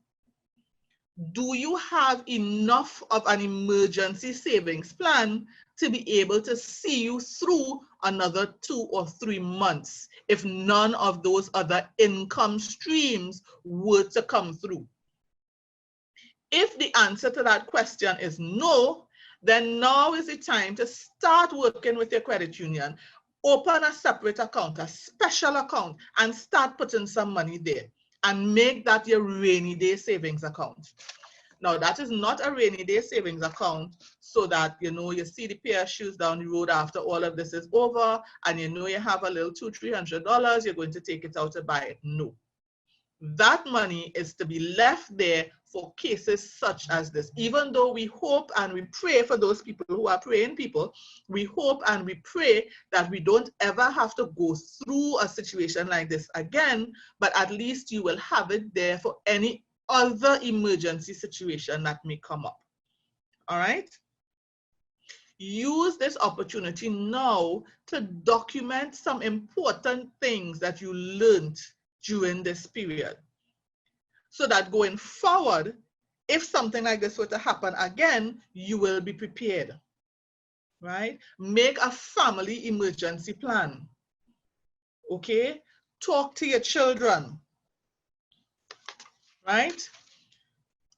[SPEAKER 1] Do you have enough of an emergency savings plan to be able to see you through another 2 or 3 months if none of those other income streams were to come through? If the answer to that question is no, then now is the time to start working with your credit union. Open a separate account, a special account, and start putting some money there, and make that your rainy day savings account. Now, that is not a rainy day savings account so that, you know, you see the pair of shoes down the road after all of this is over, and you know you have a little $200-300, you're going to take it out to buy it. No. That money is to be left there for cases such as this. Even though we hope and we pray for those people who are praying people, we hope and we pray that we don't ever have to go through a situation like this again, but at least you will have it there for any other emergency situation that may come up. All right? Use this opportunity now to document some important things that you learned during this period, so that going forward, if something like this were to happen again, you will be prepared, right? Make a family emergency plan, okay? Talk to your children, right?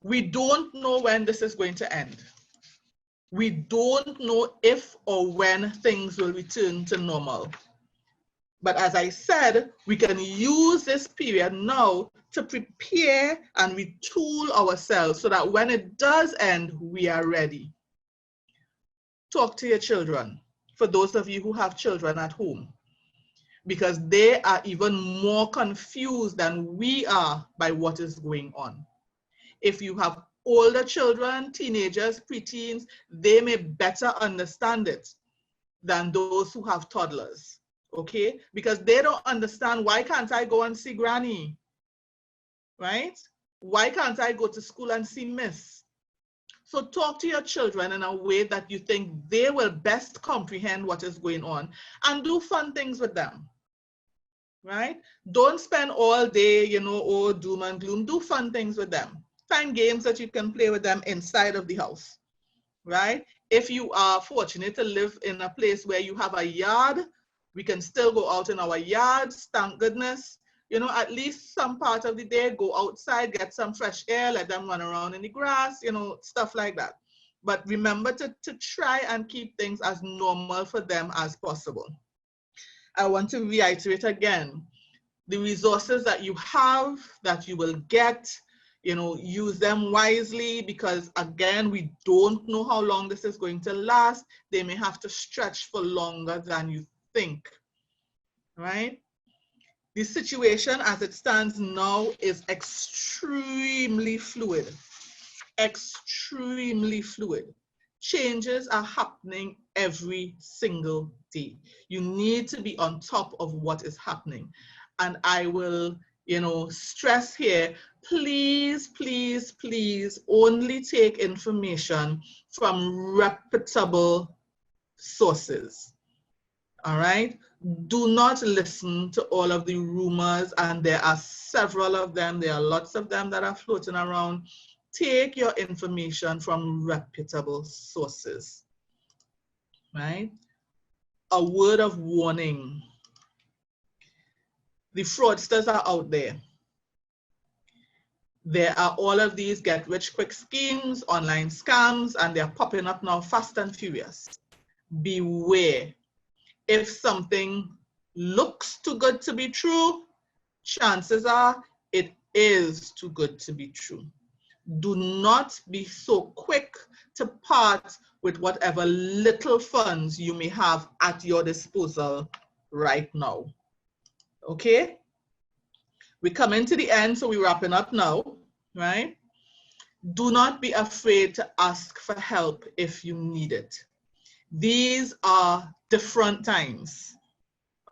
[SPEAKER 1] We don't know when this is going to end. We don't know if or when things will return to normal. But as I said, we can use this period now to prepare and retool ourselves so that when it does end, we are ready. Talk to your children, for those of you who have children at home, because they are even more confused than we are by what is going on. If you have older children, teenagers, preteens, they may better understand it than those who have toddlers. Okay, because they don't understand, why can't I go and see granny, right? Why can't I go to school and see miss? So talk to your children in a way that you think they will best comprehend what is going on, and do fun things with them, right? Don't spend all day, oh, doom and gloom. Do fun things with them. Find games that you can play with them inside of the house, right? If you are fortunate to live in a place where you have a yard, we can still go out in our yards, thank goodness. At least some part of the day, go outside, get some fresh air, let them run around in the grass, stuff like that. But remember to try and keep things as normal for them as possible. I want to reiterate again, the resources that you have, that you will get, use them wisely, because again, we don't know how long this is going to last. They may have to stretch for longer than you think, right? The situation as it stands now is extremely fluid, extremely fluid. Changes are happening every single day. You need to be on top of what is happening. And I will, stress here, please, please, please only take information from reputable sources. All right? Do not listen to all of the rumors, and there are several of them. There are lots of them that are floating around. Take your information from reputable sources, right? A word of warning. The fraudsters are out there. There are all of these get-rich-quick schemes, online scams, and they're popping up now fast and furious. Beware. If something looks too good to be true, chances are it is too good to be true. Do not be so quick to part with whatever little funds you may have at your disposal right now. Okay? We're coming to the end, so we're wrapping up now, right? Do not be afraid to ask for help if you need it. These are different times,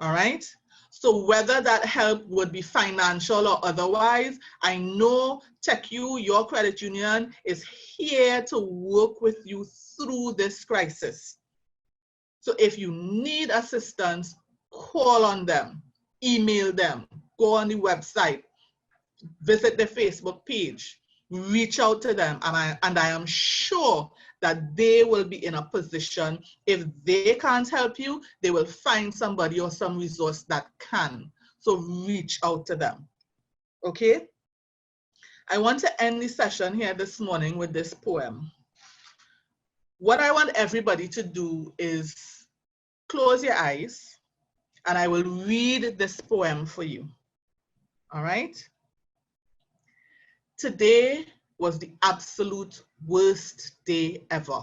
[SPEAKER 1] all right? So whether that help would be financial or otherwise, I know TechU, your credit union, is here to work with you through this crisis. So if you need assistance, call on them, email them, go on the website, visit the Facebook page, reach out to them, and I am sure that they will be in a position, if they can't help you, they will find somebody or some resource that can. So reach out to them, okay? I want to end the session here this morning with this poem. What I want everybody to do is close your eyes, and I will read this poem for you, all right? Today was the absolute worst day ever.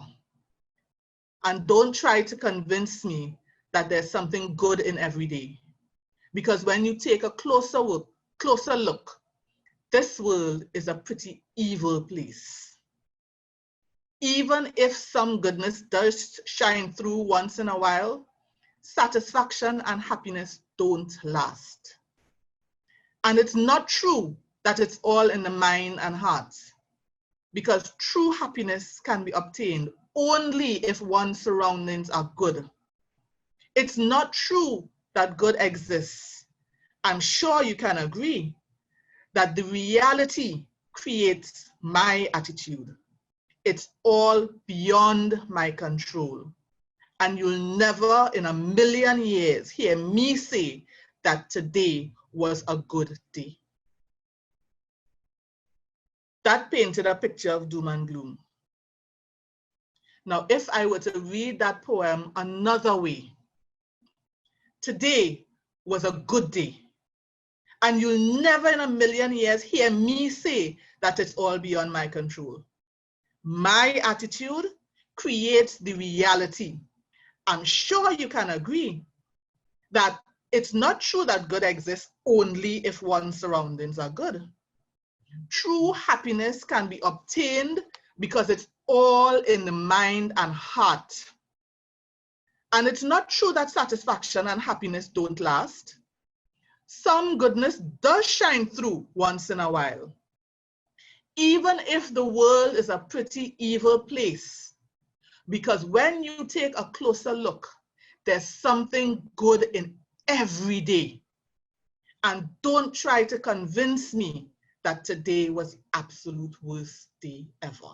[SPEAKER 1] And don't try to convince me that there's something good in every day. Because when you take a closer look, this world is a pretty evil place. Even if some goodness does shine through once in a while, satisfaction and happiness don't last. And it's not true that it's all in the mind and heart, because true happiness can be obtained only if one's surroundings are good. It's not true that good exists. I'm sure you can agree that the reality creates my attitude. It's all beyond my control. And you'll never in a million years hear me say that today was a good day. That painted a picture of doom and gloom. Now, if I were to read that poem another way, today was a good day. And you'll never in a million years hear me say that it's all beyond my control. My attitude creates the reality. I'm sure you can agree that it's not true that good exists only if one's surroundings are good. True happiness can be obtained because it's all in the mind and heart. And it's not true that satisfaction and happiness don't last. Some goodness does shine through once in a while. even if the world is a pretty evil place, because when you take a closer look, there's something good in every day. And don't try to convince me that today was absolute worst day ever.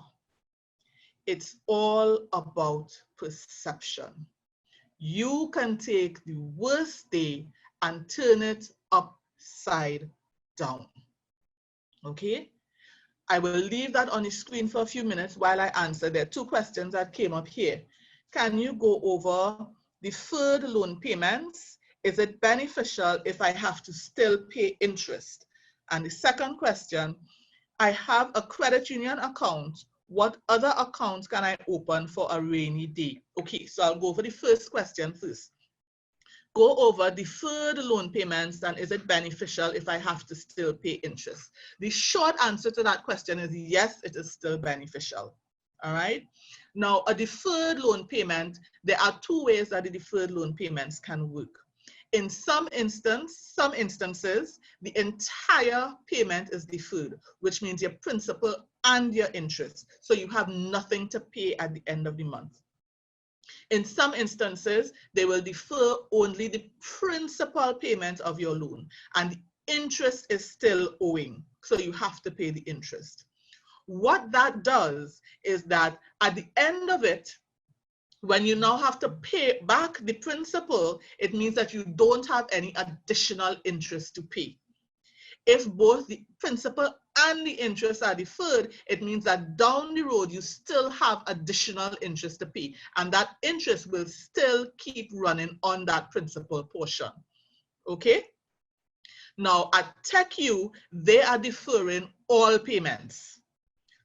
[SPEAKER 1] It's all about perception. You can take the worst day and turn it upside down. Okay? I will leave that on the screen for a few minutes while I answer. There are two questions that came up here. Can you go over deferred loan payments? Is it beneficial if I have to still pay interest? And the second question, I have a credit union account. What other accounts can I open for a rainy day? Okay, so I'll go for the first question first. Go over deferred loan payments and is it beneficial if I have to still pay interest? The short answer to that question is yes, it is still beneficial. All right. Now, a deferred loan payment, there are two ways that the deferred loan payments can work. In some instances, the entire payment is deferred, which means your principal and your interest. So you have nothing to pay at the end of the month. In some instances, they will defer only the principal payment of your loan and the interest is still owing. So you have to pay the interest. What that does is that at the end of it, when you now have to pay back the principal, it means that you don't have any additional interest to pay. If both the principal and the interest are deferred, it means that down the road, you still have additional interest to pay. And that interest will still keep running on that principal portion. Okay? Now, at TechU, they are deferring all payments.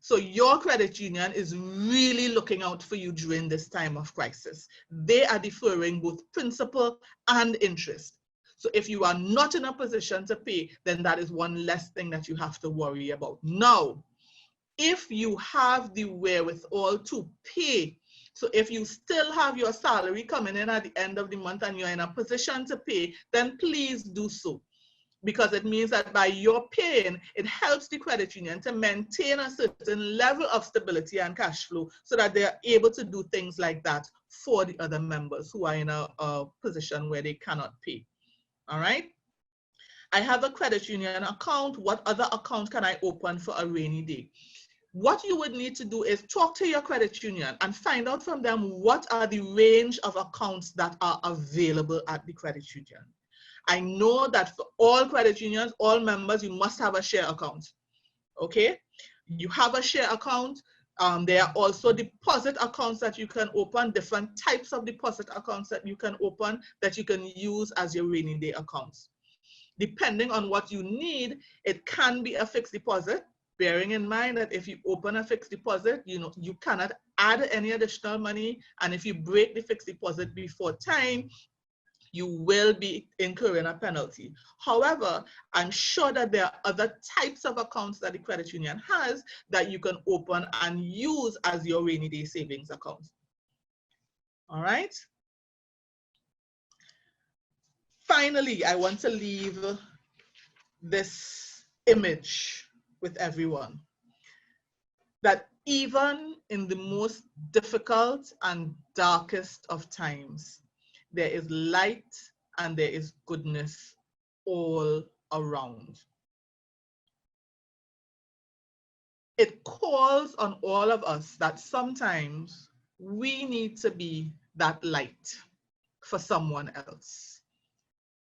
[SPEAKER 1] So your credit union is really looking out for you during this time of crisis. They are deferring both principal and interest. So if you are not in a position to pay, then that is one less thing that you have to worry about. Now, if you have the wherewithal to pay, so if you still have your salary coming in at the end of the month and you're in a position to pay, then please do so. Because it means that by your paying, it helps the credit union to maintain a certain level of stability and cash flow so that they are able to do things like that for the other members who are in a position where they cannot pay. All right. I have a credit union account. What other account can I open for a rainy day? What you would need to do is talk to your credit union and find out from them what are the range of accounts that are available at the credit union. I know that for all credit unions, all members, you must have a share account, okay? You have a share account. There are also deposit accounts that you can open, different types of deposit accounts that you can open that you can use as your rainy day accounts. Depending on what you need, it can be a fixed deposit, bearing in mind that if you open a fixed deposit, you cannot add any additional money. And if you break the fixed deposit before time, you will be incurring a penalty. However, I'm sure that there are other types of accounts that the credit union has that you can open and use as your rainy day savings account. All right. Finally, I want to leave this image with everyone that even in the most difficult and darkest of times, there is light and there is goodness all around. It calls on all of us that sometimes we need to be that light for someone else.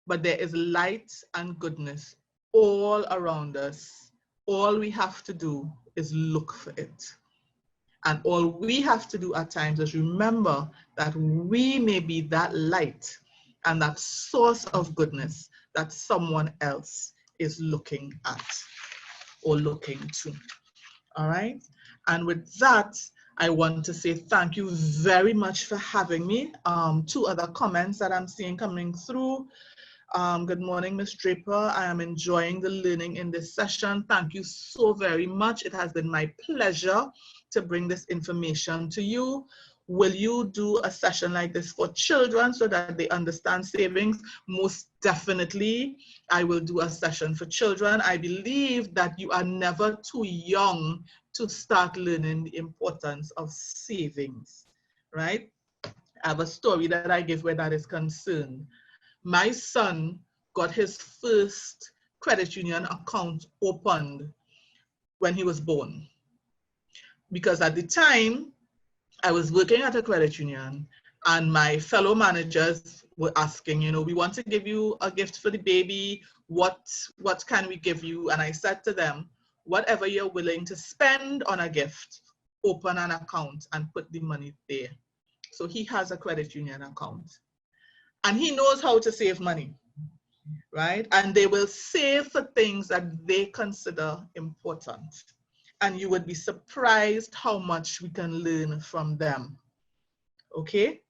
[SPEAKER 1] But there is light and goodness all around us. All we have to do is look for it. And all we have to do at times is remember that we may be that light and that source of goodness that someone else is looking at or looking to. All right. And with that, I want to say thank you very much for having me. Two other comments that I'm seeing coming through. Good morning, Ms. Draper. I am enjoying the learning in this session. Thank you so very much. It has been my pleasure to bring this information to you. Will you do a session like this for children so that they understand savings? Most definitely, I will do a session for children. I believe that you are never too young to start learning the importance of savings, right? I have a story that I give where that is concerned. My son got his first credit union account opened when he was born. Because at the time, I was working at a credit union and my fellow managers were asking, you know, we want to give you a gift for the baby. What can we give you? And I said to them, whatever you're willing to spend on a gift, open an account and put the money there. So he has a credit union account and he knows how to save money, right? And they will save for things that they consider important. And you would be surprised how much we can learn from them. Okay.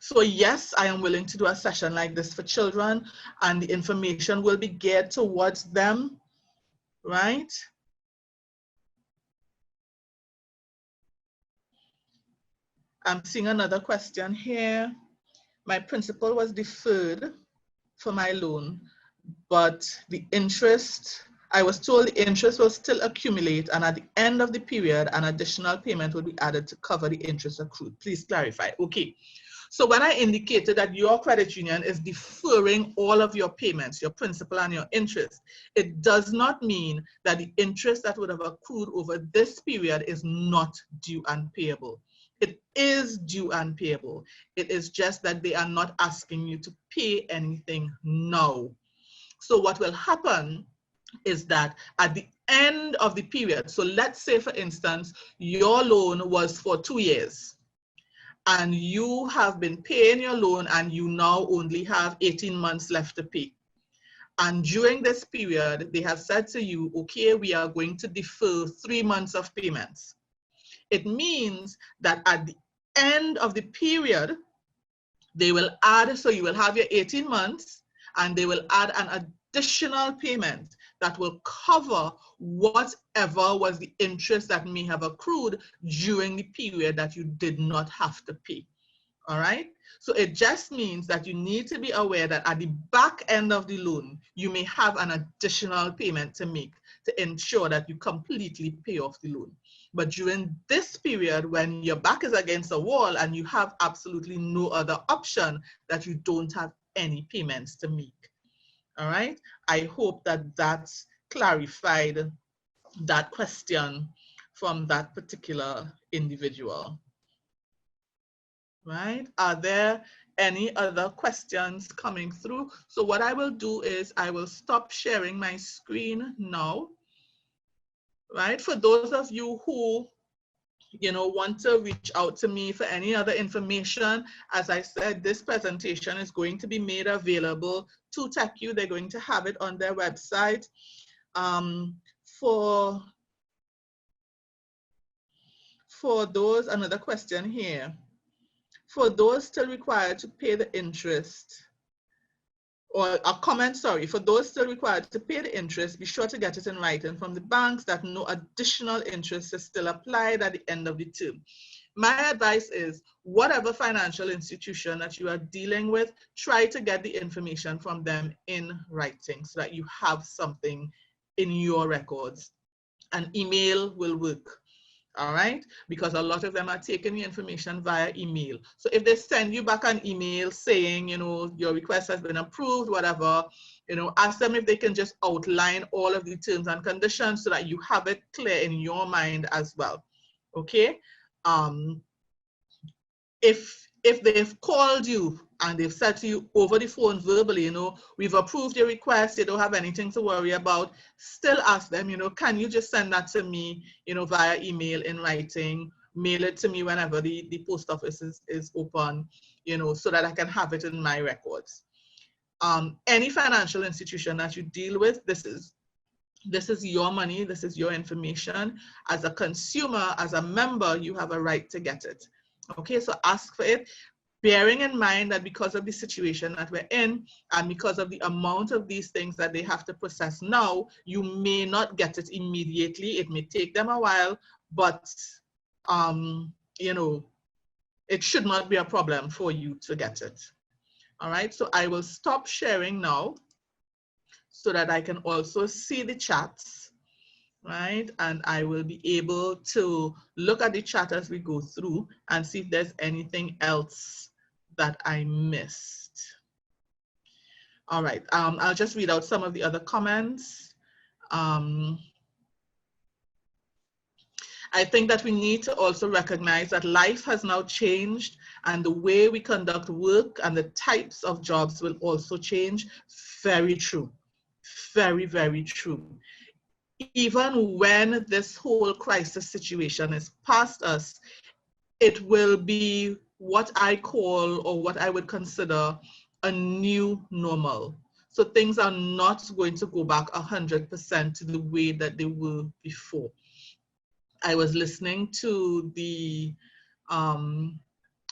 [SPEAKER 1] So yes, I am willing to do a session like this for children, and the information will be geared towards them, right? I'm seeing another question here. My principal was deferred for my loan, but the interest, I was told the interest will still accumulate, and at the end of the period, an additional payment will be added to cover the interest accrued. Please clarify. Okay. So when I indicated that your credit union is deferring all of your payments, your principal and your interest, it does not mean that the interest that would have accrued over this period is not due and payable. It is due and payable. It is just that they are not asking you to pay anything now. So what will happen is that at the end of the period, so let's say for instance, your loan was for 2 years and you have been paying your loan and you now only have 18 months left to pay. And during this period, they have said to you, okay, we are going to defer 3 months of payments. It means that at the end of the period, they will add, so you will have your 18 months and they will add an additional payment that will cover whatever was the interest that may have accrued during the period that you did not have to pay. All right. So it just means that you need to be aware that at the back end of the loan, you may have an additional payment to make to ensure that you completely pay off the loan. But during this period, when your back is against a wall and you have absolutely no other option, that you don't have any payments to make. All right. I hope that that's clarified that question from that particular individual. Right? Are there any other questions coming through? So what I will do is I will stop sharing my screen now. Right? For those of you who want to reach out to me for any other information, as I said, this presentation is going to be made available to TechU. They're going to have it on their website. For those, another question here. For those still required to pay the interest, or a comment, sorry, for those still required to pay the interest, be sure to get it in writing from the banks that no additional interest is still applied at the end of the term. My advice is, whatever financial institution that you are dealing with, try to get the information from them in writing so that you have something in your records. An email will work. All right, because a lot of them are taking the information via email. So if they send you back an email saying, your request has been approved, whatever, ask them if they can just outline all of the terms and conditions so that you have it clear in your mind as well. Okay. If they've called you and they've said to you over the phone verbally, we've approved your request, you don't have anything to worry about, still ask them, can you just send that to me, via email in writing, mail it to me whenever the post office is open, so that I can have it in my records. Any financial institution that you deal with, this is your money, this is your information. As a consumer, as a member, you have a right to get it. Okay, so ask for it, bearing in mind that because of the situation that we're in and because of the amount of these things that they have to process now, you may not get it immediately. It may take them a while, but you know, it should not be a problem for you to get it. All right, so I will stop sharing now so that I can also see the chats, right? And I will be able to look at the chat as we go through and see if there's anything else that I missed. All right, I'll just read out some of the other comments. I think that we need to also recognize that life has now changed and the way we conduct work and the types of jobs will also change. Very true. Very, very true. Even when this whole crisis situation is past us, it will be what I call, or what I would consider, a new normal. So things are not going to go back 100% to the way that they were before. I was listening to the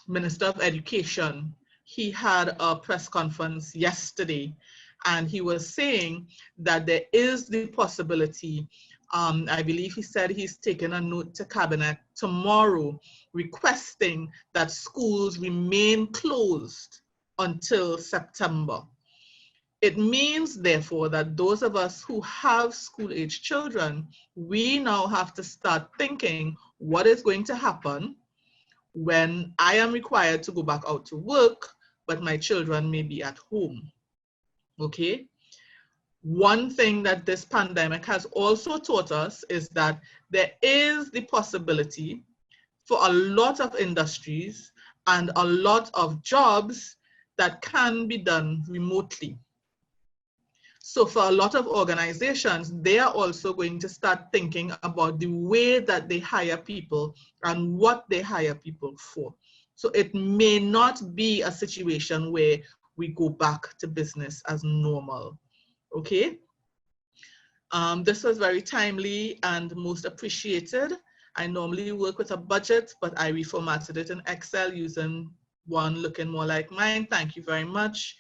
[SPEAKER 1] Minister of Education. He had a press conference yesterday, and he was saying that there is the possibility, I believe he said he's taken a note to Cabinet tomorrow requesting that schools remain closed until September. It means, therefore, that those of us who have school-age children, we now have to start thinking what is going to happen when I am required to go back out to work, but my children may be at home, okay? One thing that this pandemic has also taught us is that there is the possibility for a lot of industries and a lot of jobs that can be done remotely. So for a lot of organizations, they are also going to start thinking about the way that they hire people and what they hire people for. So it may not be a situation where we go back to business as normal, okay? This was very timely and most appreciated. I normally work with a budget, but I reformatted it in Excel using one looking more like mine. Thank you very much.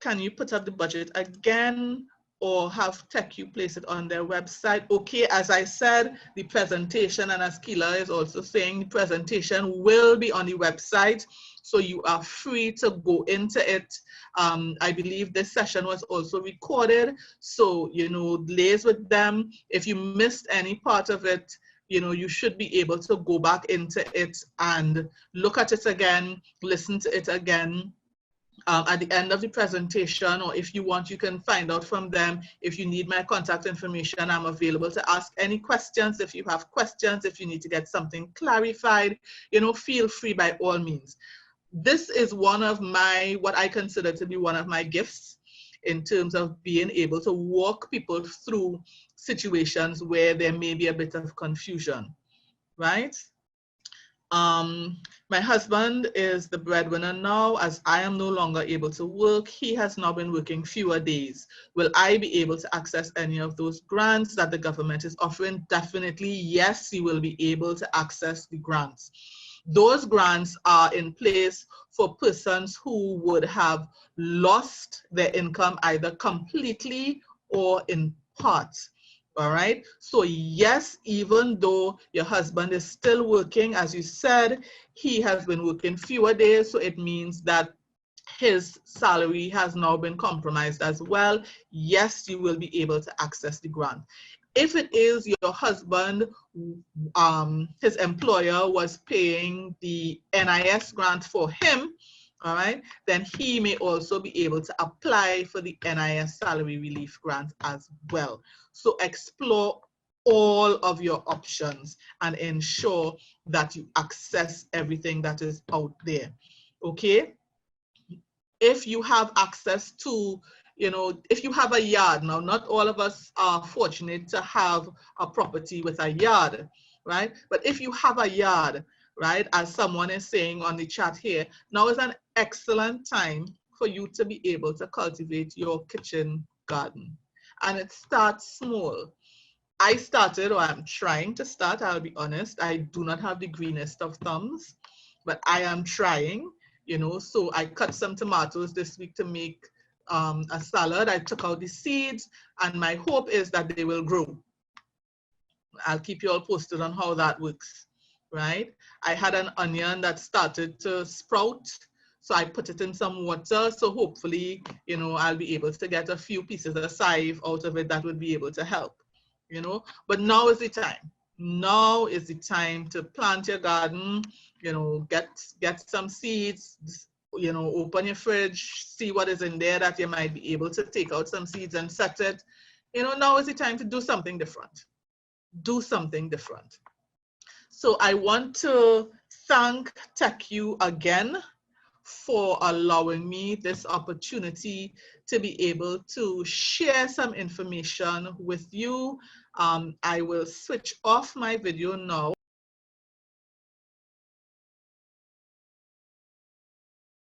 [SPEAKER 1] Can you put up the budget again, or have TechU place it on their website? Okay, as I said, the presentation, and as Keela is also saying, the presentation will be on the website, so you are free to go into it. I believe this session was also recorded, so, you know, liaise with them. If you missed any part of it, you know, you should be able to go back into it and look at it again, listen to it again. At the end of the presentation, or if you want, you can find out from them. If you need my contact information, I'm available to ask any questions. If you have questions, if you need to get something clarified, you know, feel free by all means. This is one of my, what I consider to be one of my gifts in terms of being able to walk people through situations where there may be a bit of confusion, right? My husband is the breadwinner now, as I am no longer able to work. He has now been working fewer days. Will I be able to access any of those grants that the government is offering? Definitely, yes, you will be able to access the grants. Those grants are in place for persons who would have lost their income either completely or in part. All right, so yes, even though your husband is still working, as you said, he has been working fewer days, so it means that his salary has now been compromised as well. Yes, you will be able to access the grant. If it is your husband, his employer was paying the NIS grant for him, all right, then he may also be able to apply for the NIS salary relief grant as well. So explore all of your options and ensure that you access everything that is out there, okay? If you have access to, you know, if you have a yard, now not all of us are fortunate to have a property with a yard, right? But if you have a yard, right, as someone is saying on the chat here, now is an excellent time for you to be able to cultivate your kitchen garden. And it starts small. I started, or I'm trying to start, I'll be honest, I do not have the greenest of thumbs, but I am trying, you know. So I cut some tomatoes this week to make a salad. I took out the seeds, and my hope is that they will grow. I'll keep you all posted on how that works, right? I had an onion that started to sprout, so I put it in some water. So hopefully, you know, I'll be able to get a few pieces of salive out of it that would be able to help, you know. But now is the time. Now is the time to plant your garden, you know, get some seeds, you know, open your fridge, see what is in there that you might be able to take out some seeds and set it. You know, now is the time to do something different. Do something different. So I want to thank TechU again for allowing me this opportunity to be able to share some information with you. I will switch off my video now.